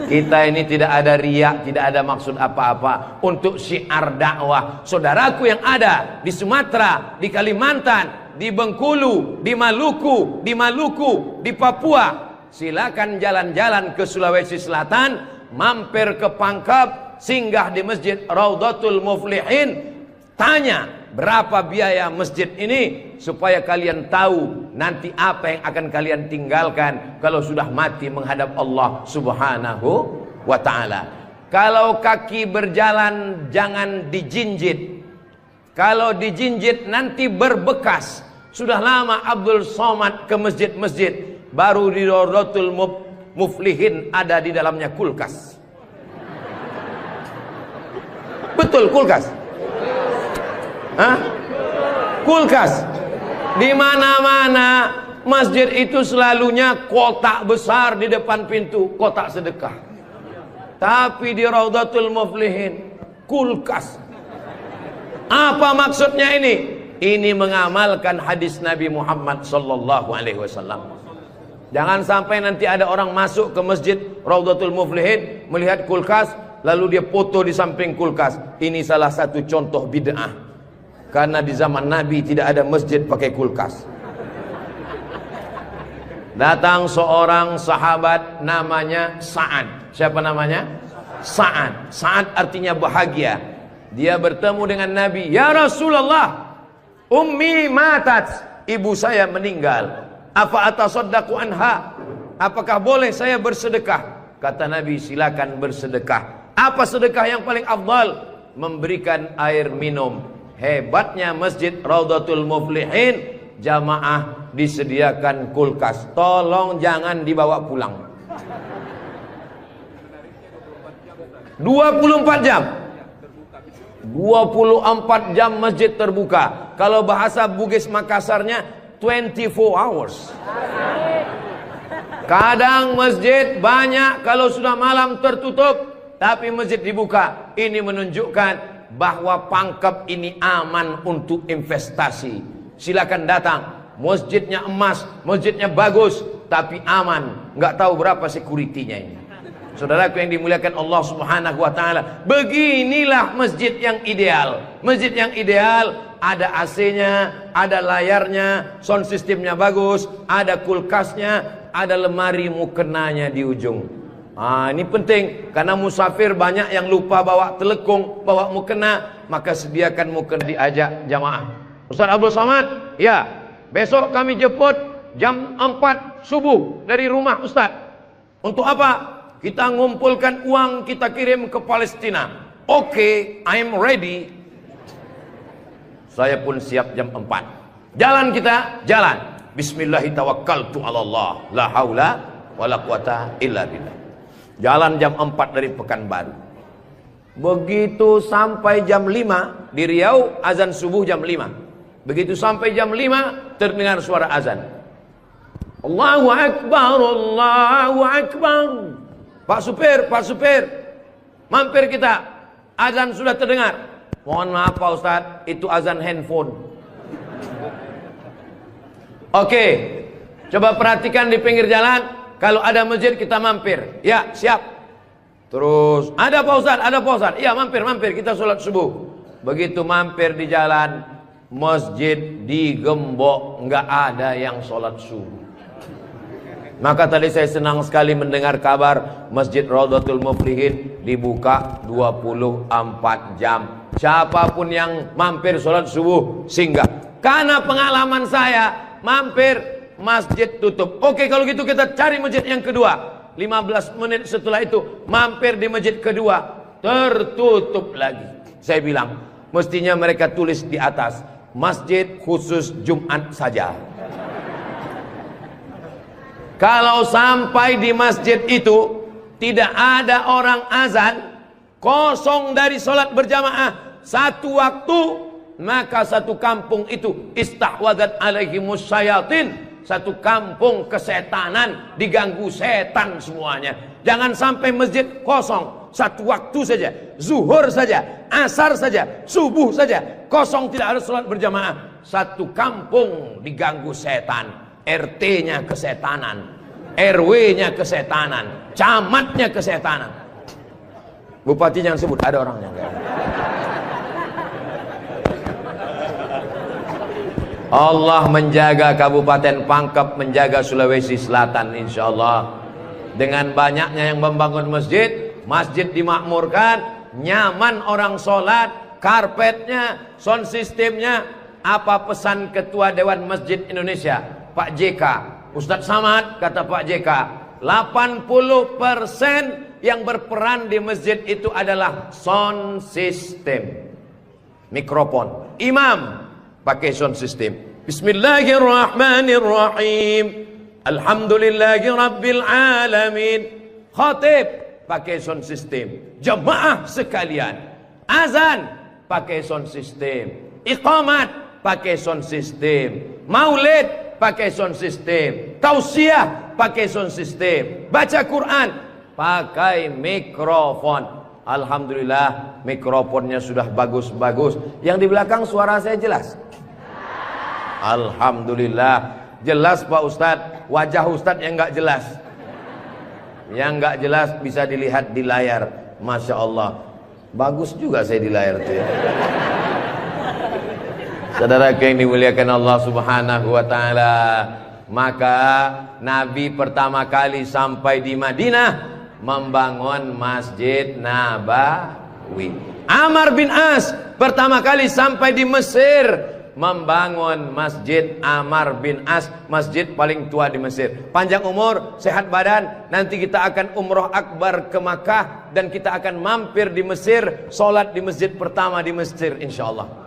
Kita ini tidak ada riak, tidak ada maksud apa-apa. Untuk syiar dakwah saudaraku yang ada di Sumatera, di Kalimantan, di Bengkulu, di Maluku, di Papua, silakan jalan-jalan ke Sulawesi Selatan, mampir ke Pangkep, singgah di Masjid Raudhatul Muflihin, tanya berapa biaya masjid ini, supaya kalian tahu nanti apa yang akan kalian tinggalkan kalau sudah mati menghadap Allah Subhanahu wa ta'ala. Kalau kaki berjalan jangan dijinjit. Kalau dijinjit nanti berbekas. Sudah lama Abdul Somad ke masjid-masjid, baru di Raudhatul Muflihin ada di dalamnya kulkas. Betul kulkas? Hah? Kulkas. Di mana-mana masjid itu selalunya kotak besar di depan pintu, kotak sedekah. Tapi di Raudhatul Muflihin kulkas. Apa maksudnya ini? Ini mengamalkan hadis Nabi Muhammad sallallahu alaihi wasallam. Jangan sampai nanti ada orang masuk ke masjid Raudhatul Muflihin melihat kulkas lalu dia foto di samping kulkas. Ini salah satu contoh bid'ah. Karena di zaman Nabi tidak ada masjid pakai kulkas. Datang seorang sahabat namanya Sa'ad. Siapa namanya? Sa'ad. Sa'ad artinya bahagia. Dia bertemu dengan Nabi. Ya Rasulullah, ummi matat. Ibu saya meninggal. Apa atasaddaqu anha? Apakah boleh saya bersedekah? Kata Nabi, silakan bersedekah. Apa sedekah yang paling afdal? Memberikan air minum. Hebatnya masjid Raudhatul Muflihin, jamaah disediakan kulkas. Tolong jangan dibawa pulang. 24 jam. 24 jam masjid terbuka. Kalau bahasa Bugis Makassarnya 24 hours. Kadang masjid banyak kalau sudah malam tertutup, tapi masjid dibuka. Ini menunjukkan bahwa Pangkep ini aman untuk investasi. Silakan datang. Masjidnya emas, masjidnya bagus, tapi aman. Nggak tahu berapa security-nya ini. Saudaraku yang dimuliakan Allah Subhanahu wa taala, beginilah masjid yang ideal. Masjid yang ideal ada AC-nya, ada layarnya, sound systemnya bagus, ada kulkasnya, ada lemari mukenanya di ujung. Ini penting karena musafir banyak yang lupa bawa telekung, bawa mukena, maka sediakan mukena. Diajak jamaah. Ustaz Abdul Somad, ya, besok kami jemput jam 4 subuh dari rumah Ustaz. Untuk apa? Kita ngumpulkan uang, kita kirim ke Palestina. Oke, I'm ready. Saya pun siap jam 4. Jalan kita, jalan. Bismillahirrahmanirrahim. Allah, la haula wala quwata illa billah. Jalan jam 4 dari Pekanbaru. Begitu sampai jam 5 di Riau, azan subuh jam 5. Begitu sampai jam 5 terdengar suara azan. Allahu Akbar, Allahu Akbar. Pak supir, mampir kita. Azan sudah terdengar. Mohon maaf Pak Ustadz, itu azan handphone. Oke, coba perhatikan di pinggir jalan. Kalau ada masjid kita mampir. Ya, siap. Terus, ada Pak Ustadz, ada Pak Ustadz. Iya, mampir, kita sholat subuh. Begitu mampir di jalan, masjid digembok, nggak ada yang sholat subuh. Maka tadi saya senang sekali mendengar kabar Masjid Raudhatul Muflihin dibuka 24 jam. Siapapun yang mampir sholat subuh singgah. Karena pengalaman saya, mampir masjid tutup. Oke, kalau gitu kita cari masjid yang kedua. 15 menit setelah itu mampir di masjid kedua, tertutup lagi. Saya bilang, mestinya mereka tulis di atas, masjid khusus Jumat saja. Kalau sampai di masjid itu tidak ada orang azan, kosong dari sholat berjamaah satu waktu, maka satu kampung itu istahwadat alaihimus syayatin. Satu kampung kesetanan, diganggu setan semuanya. Jangan sampai masjid kosong satu waktu saja, zuhur saja, asar saja, subuh saja, kosong, tidak harus sholat berjamaah. Satu kampung diganggu setan. RT-nya kesetanan, RW-nya kesetanan, camatnya kesetanan. Bupati jangan sebut, ada orangnya. Allah menjaga Kabupaten Pangkep, menjaga Sulawesi Selatan insyaallah. Dengan banyaknya yang membangun masjid, masjid dimakmurkan, nyaman orang sholat, karpetnya, sound systemnya. Apa pesan Ketua Dewan Masjid Indonesia, Pak JK? Ustadz Samad, kata Pak JK, 80% yang berperan di masjid itu adalah sound system, mikrofon. Imam pakai sound system. Bismillahirrahmanirrahim. Alhamdulillahi rabbil alamin. Khatib pakai sound system. Jamaah sekalian, azan pakai sound system. Iqamat pakai sound system. Maulid pakai sound system, tausiah pakai sound system, baca Quran pakai mikrofon. Alhamdulillah mikrofonnya sudah bagus-bagus. Yang di belakang suara saya jelas? Alhamdulillah jelas Pak Ustadz. Wajah Ustadz yang nggak jelas, yang nggak jelas bisa dilihat di layar. Masya Allah, bagus juga saya di layar tuh ya. Saudara yang dimuliakan Allah Subhanahu wa Ta'ala, maka Nabi pertama kali sampai di Madinah membangun Masjid Nabawi. Amr bin As pertama kali sampai di Mesir membangun Masjid Amr bin As, masjid paling tua di Mesir. Panjang umur, sehat badan, nanti kita akan umroh akbar ke Makkah dan kita akan mampir di Mesir, sholat di masjid pertama di Mesir insyaallah.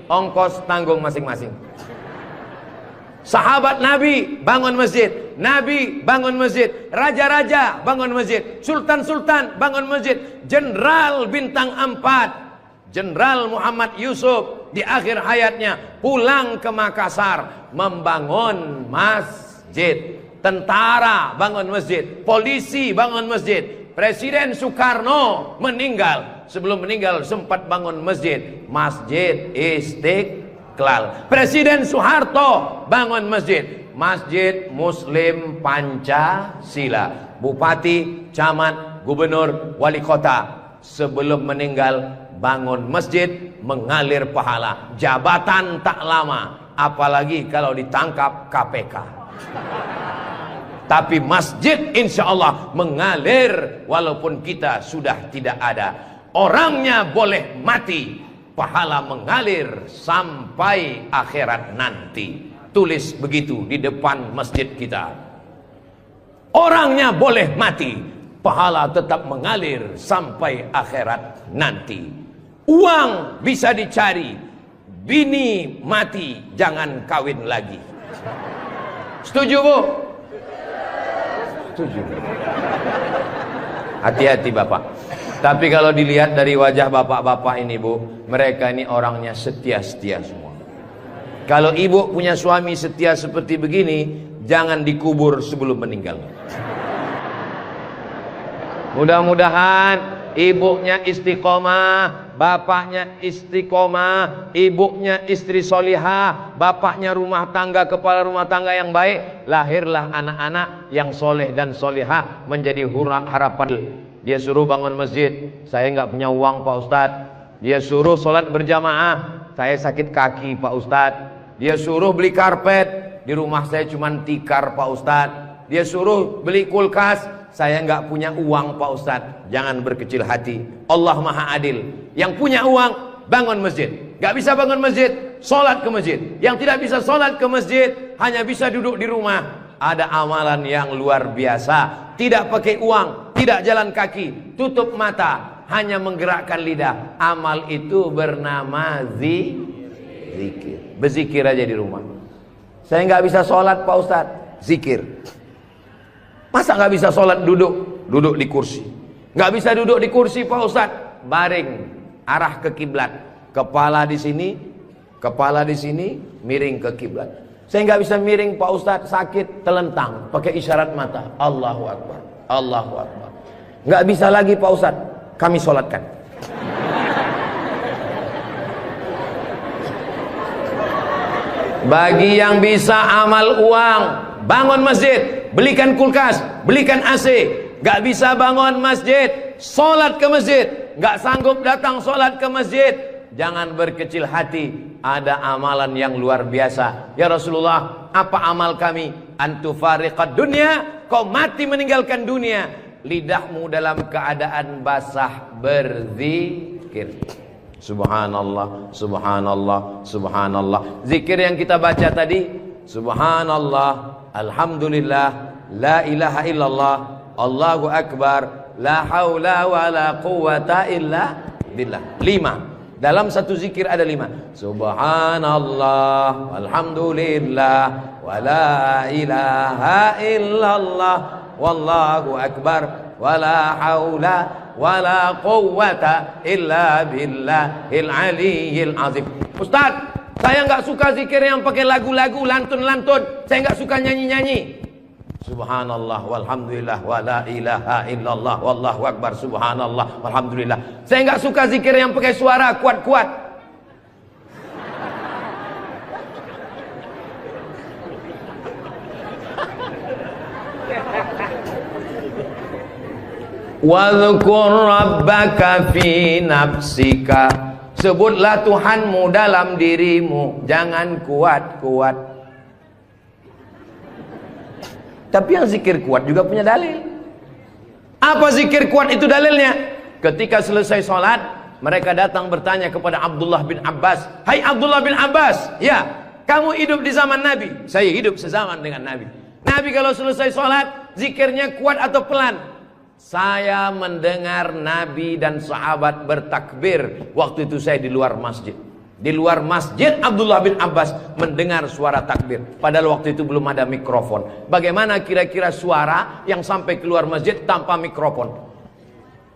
Ongkos tanggung masing-masing. Sahabat Nabi bangun masjid, Nabi bangun masjid, raja-raja bangun masjid, sultan-sultan bangun masjid, jenderal bintang 4 Jenderal Muhammad Yusuf di akhir hayatnya pulang ke Makassar membangun masjid. Tentara bangun masjid, polisi bangun masjid. Presiden Soekarno meninggal, sebelum meninggal sempat bangun masjid, Masjid Istiqlal. Presiden Soeharto bangun masjid, Masjid Muslim Pancasila. Bupati, camat, gubernur, wali kota sebelum meninggal bangun masjid, mengalir pahala. Jabatan tak lama, apalagi kalau ditangkap KPK. Tapi masjid insya Allah mengalir walaupun kita sudah tidak ada. Orangnya boleh mati, pahala mengalir sampai akhirat nanti. Tulis begitu di depan masjid kita. Orangnya boleh mati, pahala tetap mengalir sampai akhirat nanti. Uang bisa dicari, bini mati jangan kawin lagi. Setuju Bu? Setuju. Hati-hati Bapak. Tapi kalau dilihat dari wajah bapak-bapak ini Bu, mereka ini orangnya setia-setia semua. Kalau ibu punya suami setia seperti begini, jangan dikubur sebelum meninggal. Mudah-mudahan ibunya istiqomah, bapaknya istiqomah, ibunya istri solihah, bapaknya rumah tangga, kepala rumah tangga yang baik. Lahirlah anak-anak yang soleh dan solihah menjadi harapan. Dia suruh bangun masjid, saya nggak punya uang Pak Ustadz. Dia suruh sholat berjamaah, saya sakit kaki Pak Ustadz. Dia suruh beli karpet, di rumah saya cuma tikar Pak Ustadz. Dia suruh beli kulkas, saya nggak punya uang Pak Ustadz. Jangan berkecil hati, Allah Maha Adil. Yang punya uang bangun masjid, nggak bisa bangun masjid, sholat ke masjid. Yang tidak bisa sholat ke masjid, hanya bisa duduk di rumah. Ada amalan yang luar biasa, tidak pakai uang, tidak jalan kaki, tutup mata, hanya menggerakkan lidah. Amal itu bernama zikir. Berzikir aja di rumah. Saya nggak bisa sholat Pak Ustadz, zikir. Masa nggak bisa sholat duduk di kursi? Nggak bisa duduk di kursi Pak Ustadz, baring, arah ke kiblat, kepala di sini, miring ke kiblat. Saya nggak bisa miring Pak Ustadz, sakit, telentang, pakai isyarat mata, Allahu Akbar, Allahu Akbar. Nggak bisa lagi Pak Ustadz, kami sholatkan. Bagi yang bisa amal uang, bangun masjid, belikan kulkas, belikan AC. Nggak bisa bangun masjid, sholat ke masjid. Nggak sanggup datang sholat ke masjid, jangan berkecil hati. Ada amalan yang luar biasa. Ya Rasulullah, apa amal kami? Antufariqad dunya, kau mati meninggalkan dunia, lidahmu dalam keadaan basah berzikir. Subhanallah, subhanallah, subhanallah. Zikir yang kita baca tadi, subhanallah, alhamdulillah, la ilaha illallah, Allahu akbar, la haula wa la quwata illa billah. 5. Dalam satu zikir ada 5. Subhanallah, alhamdulillah, wa la ilaha illallah, wallahu akbar, wa la haula wa la quwwata illa billahil aliyyil azim. Ustaz, Saya nggak suka zikir yang pakai lagu-lagu, lantun-lantun. Saya nggak suka nyanyi-nyanyi. Subhanallah walhamdulillah wa la ilaha illallah wallahu akbar, subhanallah walhamdulillah. Saya nggak suka zikir yang pakai suara kuat-kuat. Wadhkur rabbaka fi nafsika. Sebutlah Tuhanmu dalam dirimu, jangan kuat-kuat. Tapi yang zikir kuat juga punya dalil. Apa zikir kuat itu dalilnya? Ketika selesai sholat, mereka datang bertanya kepada Abdullah bin Abbas. Hai Abdullah bin Abbas, ya, kamu hidup di zaman Nabi. Saya hidup sezaman dengan Nabi. Nabi kalau selesai sholat, zikirnya kuat atau pelan? Saya mendengar Nabi dan sahabat bertakbir. Waktu itu saya di luar masjid. Di luar masjid Abdullah bin Abbas mendengar suara takbir. Padahal waktu itu belum ada mikrofon. Bagaimana kira-kira suara yang sampai keluar masjid tanpa mikrofon?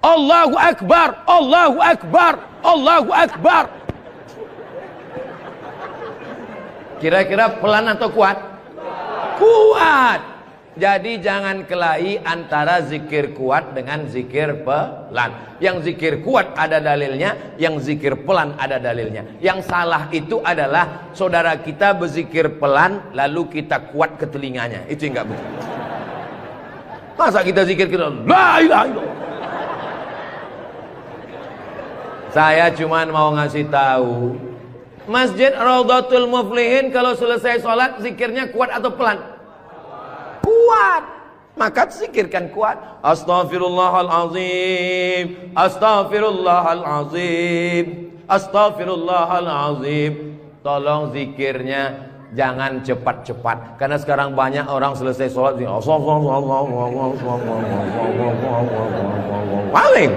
Allahu Akbar, Allahu Akbar, Allahu Akbar. Kira-kira pelan atau kuat? Kuat. Jadi jangan kelahi antara zikir kuat dengan zikir pelan. Yang zikir kuat ada dalilnya, yang zikir pelan ada dalilnya. Yang salah itu adalah saudara kita berzikir pelan lalu kita kuat ke telinganya. Itu yang enggak betul. Masa kita zikir kita la ilaha illallah. Saya cuma mau ngasih tahu, Masjid Raudhatul Muflihin kalau selesai sholat zikirnya kuat atau pelan? Kuat. Maka zikirkan kuat. Astaghfirullahalazim, astaghfirullahalazim, astaghfirullahalazim. Tolong zikirnya jangan cepat-cepat. Karena sekarang banyak orang selesai sholat paling.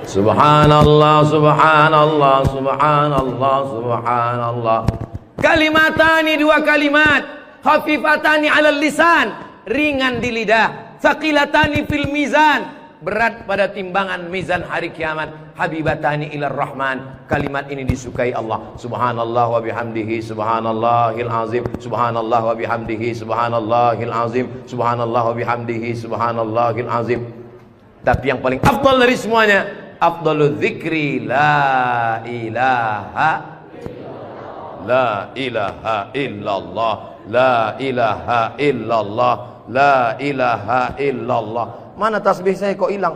Subhanallah, subhanallah, subhanallah, subhanallah. Kalimatani, dua kalimat, khafifatani 'alal lisan, ringan di lidah, tsaqilatani fil mizan, berat pada timbangan mizan hari kiamat, habibatani ilar rahman. Kalimat ini disukai Allah. Subhanallah wa bihamdihi subhanallahil azim, subhanallah wa bihamdihi subhanallahil azim, subhanallah wa bihamdihi subhanallahil azim. Tapi yang paling afdal dari semuanya, afdalul dzikri la ilaha la ilaha illallah, la ilaha illallah, la ilaha illallah. Mana tasbih saya kok hilang?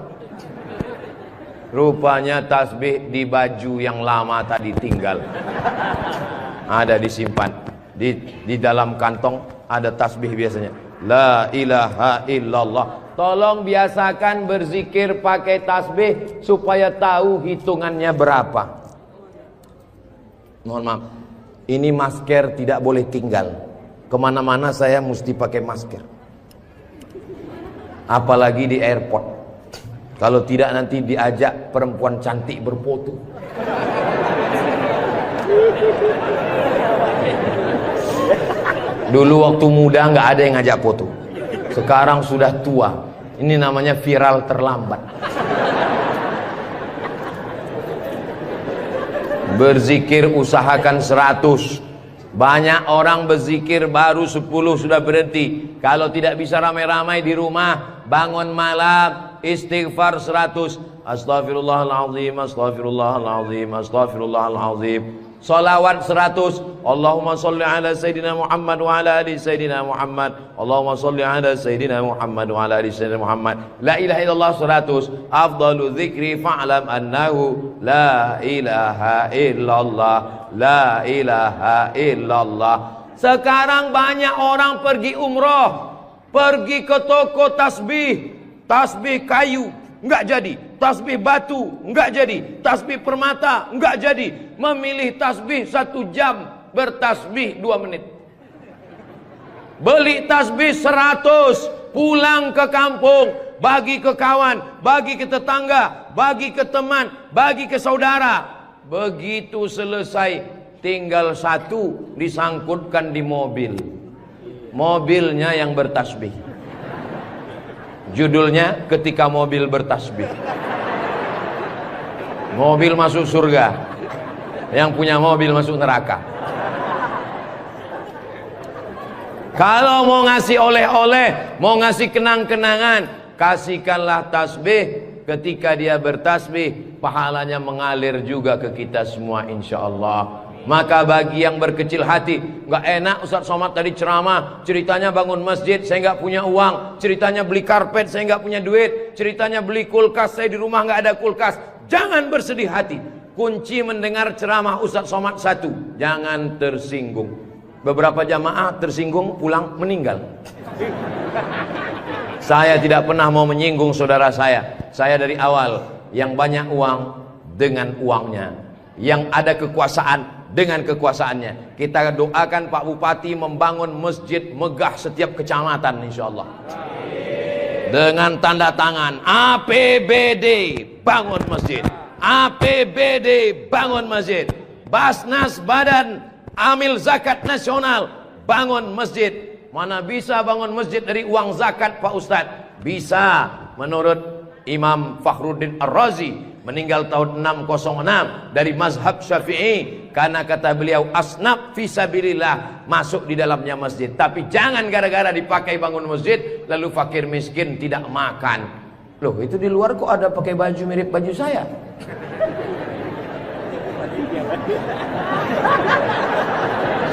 Rupanya tasbih di baju yang lama tadi tinggal. Ada disimpan di dalam kantong, ada tasbih biasanya. La ilaha illallah. Tolong biasakan berzikir pakai tasbih supaya tahu hitungannya berapa. Mohon maaf, ini masker tidak boleh tinggal. Kemana-mana saya mesti pakai masker. Apalagi di airport. Kalau tidak nanti diajak perempuan cantik berfoto. Dulu waktu muda nggak ada yang ngajak foto. Sekarang sudah tua. Ini namanya viral terlambat. Berzikir usahakan 100. Banyak orang berzikir baru 10 sudah berhenti. Kalau tidak bisa ramai-ramai di rumah, bangun malam istighfar 100. Astaghfirullahalazim, astaghfirullahalazim, astaghfirullahalazim. Salawat 100. Allahumma salli ala Sayyidina Muhammad wa ala ali Sayyidina Muhammad. Allahumma salli ala Sayyidina Muhammad wa ala ali Sayyidina Muhammad. La ilaha illallah 100. Afdalu dzikri fa'lam annahu la ilaha illallah, la ilaha illallah. Sekarang banyak orang pergi umroh, pergi ke toko tasbih, tasbih kayu enggak jadi, tasbih batu enggak jadi, tasbih permata enggak jadi. Memilih tasbih 1 jam, bertasbih 2 menit. Beli tasbih 100, pulang ke kampung, bagi ke kawan, bagi ke tetangga, bagi ke teman, bagi ke saudara. Begitu selesai, tinggal 1 disangkutkan di mobil. Mobilnya yang bertasbih. Judulnya ketika mobil bertasbih. Mobil masuk surga, yang punya mobil masuk neraka. Kalau mau ngasih oleh-oleh, mau ngasih kenang-kenangan, kasihkanlah tasbih. Ketika dia bertasbih, pahalanya mengalir juga ke kita semua insyaallah. Maka bagi yang berkecil hati, nggak enak Ustaz Somad tadi ceramah, ceritanya bangun masjid, saya nggak punya uang, ceritanya beli karpet, saya nggak punya duit, ceritanya beli kulkas, saya di rumah nggak ada kulkas. Jangan bersedih hati. Kunci mendengar ceramah Ustaz Somad satu, jangan tersinggung. Beberapa jamaah tersinggung, pulang meninggal. Saya tidak pernah mau menyinggung saudara saya. Saya dari awal, yang banyak uang dengan uangnya, yang ada kekuasaan dengan kekuasaannya. Kita doakan Pak Bupati membangun masjid megah setiap kecamatan insyaallah. Dengan tanda tangan APBD bangun masjid, APBD bangun masjid, Basnas Badan Amil Zakat Nasional bangun masjid. Mana bisa bangun masjid dari uang zakat Pak Ustadz? Bisa. Menurut Imam Fakhruddin Ar-Razi, meninggal tahun 606, dari mazhab Syafi'i, karena kata beliau asnaf fisabilillah, masuk di dalamnya masjid. Tapi jangan gara-gara dipakai bangun masjid lalu fakir miskin tidak makan. Loh, itu di luar kok ada pakai baju mirip baju saya?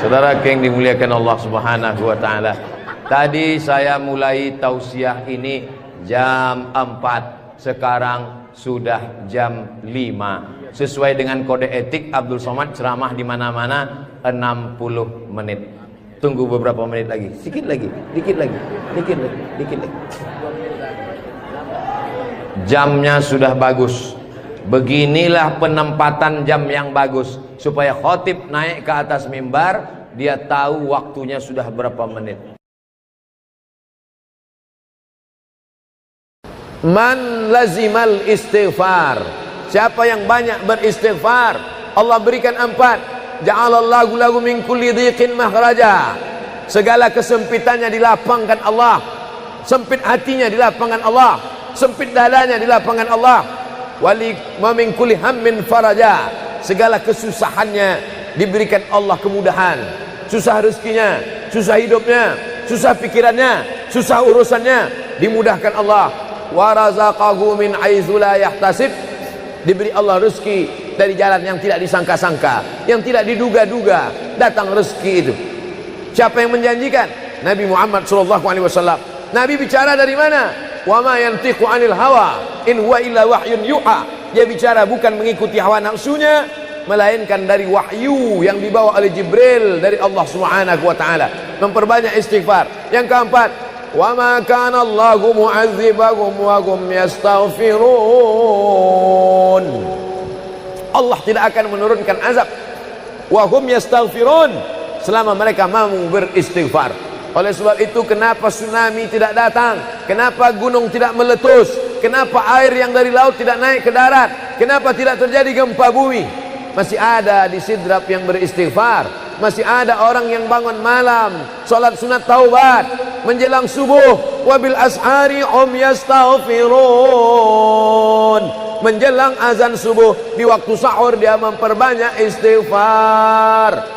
Saudara yang dimuliakan Allah Subhanahu wa taala. Tadi saya mulai tausiah ini jam 4, sekarang sudah jam 5. Sesuai dengan kode etik Abdul Somad ceramah di mana-mana 60 menit. Tunggu beberapa menit lagi. Dikit lagi. Jamnya sudah bagus. Beginilah penempatan jam yang bagus, supaya khotib naik ke atas mimbar, dia tahu waktunya sudah berapa menit. Man lazimal istighfar, siapa yang banyak beristighfar, Allah berikan 4. Ja'alallahu lahu min kulli dhiqin makhraja, segala kesempitannya dilapangkan Allah, sempit hatinya dilapangkan Allah, sempit dadanya dilapangkan Allah. Wali min kulli hammin faraja, segala kesusahannya diberikan Allah kemudahan. Susah rezekinya, susah hidupnya, susah pikirannya, susah urusannya, dimudahkan Allah. Wa razaqahu min haitsu la yahtasib, diberi Allah rezeki dari jalan yang tidak disangka-sangka, yang tidak diduga-duga, datang rezeki itu. Siapa yang menjanjikan? Nabi Muhammad SAW. Nabi bicara dari mana? Wa ma yantiqu 'anil hawa in huwa illa wahyun yuha. Dia bicara bukan mengikuti hawa nafsunya, melainkan dari wahyu yang dibawa oleh Jibril dari Allah Subhanahu wa taala. Memperbanyak istighfar. Yang keempat, wa ma kana Allahu mu'adzibahum wa hum yastaghfirun. Allah tidak akan menurunkan azab wa hum yastaghfirun selama mereka mampu beristighfar. Oleh sebab itu, kenapa tsunami tidak datang? Kenapa gunung tidak meletus? Kenapa air yang dari laut tidak naik ke darat? Kenapa tidak terjadi gempa bumi? Masih ada di Sidrap yang beristighfar. Masih ada orang yang bangun malam, sholat sunat taubat menjelang subuh. Wabil ashari yastaghfirun. Menjelang azan subuh, di waktu sahur dia memperbanyak istighfar.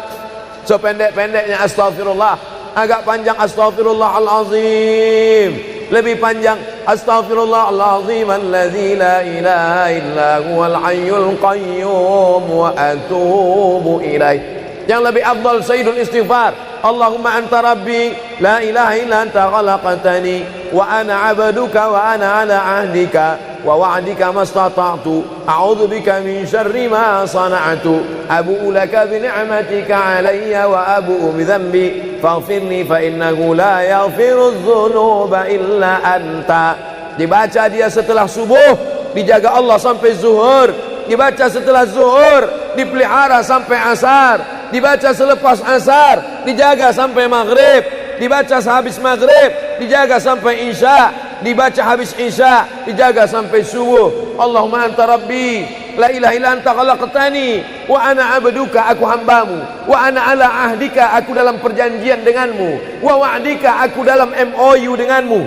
Sependek-pendeknya astaghfirullah, agak panjang astaghfirullahalazim, lebih panjang astaghfirullahalazim allazi la ilaha illa huwal hayyul qayyum wa atubu ilaih. Yang lebih afdal sayyidul istighfar, Allahumma anta rabbi la ilaha illa anta khalaqtani wa ana 'abduka wa ana 'ala 'ahdika wa wa'dika mastata'tu a'udzu bika min syarri ma sana'tu abu'u laka bi ni'matika 'alayya wa abu'u bi dhanbi faghfirli fa innahu la yaghfiru dzunuba illa anta. Dibaca dia setelah subuh, dijaga Allah sampai zuhur. Dibaca setelah zuhur, dipelihara sampai asar. Dibaca selepas asar, dijaga sampai maghrib. Dibaca sehabis maghrib, dijaga sampai isya. Dibaca habis isya, dijaga sampai subuh. Allahumma anta rabbi la ilaha illa anta khalaqtani wa ana 'abduka, aku hambamu, wa ana 'ala ahdika, aku dalam perjanjian denganmu, wa wa'dika, aku dalam MOU denganmu,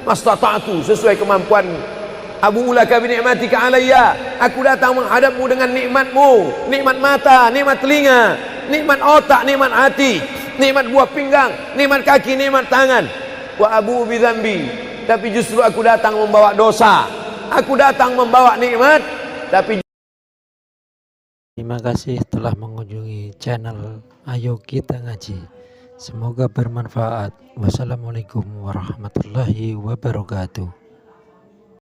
mastata'tu, sesuai kemampuanmu, abu'u laka bi ni'matika 'alayya, aku datang menghadapmu dengan nikmatmu, nikmat mata, nikmat telinga, nikmat otak, nikmat hati, nikmat buah pinggang, nikmat kaki, nikmat tangan. Wa abu bidzambi, tapi justru aku datang membawa dosa. Aku datang membawa nikmat, tapi terima kasih telah mengunjungi channel Ayo Kita Ngaji. Semoga bermanfaat. Wassalamualaikum warahmatullahi wabarakatuh.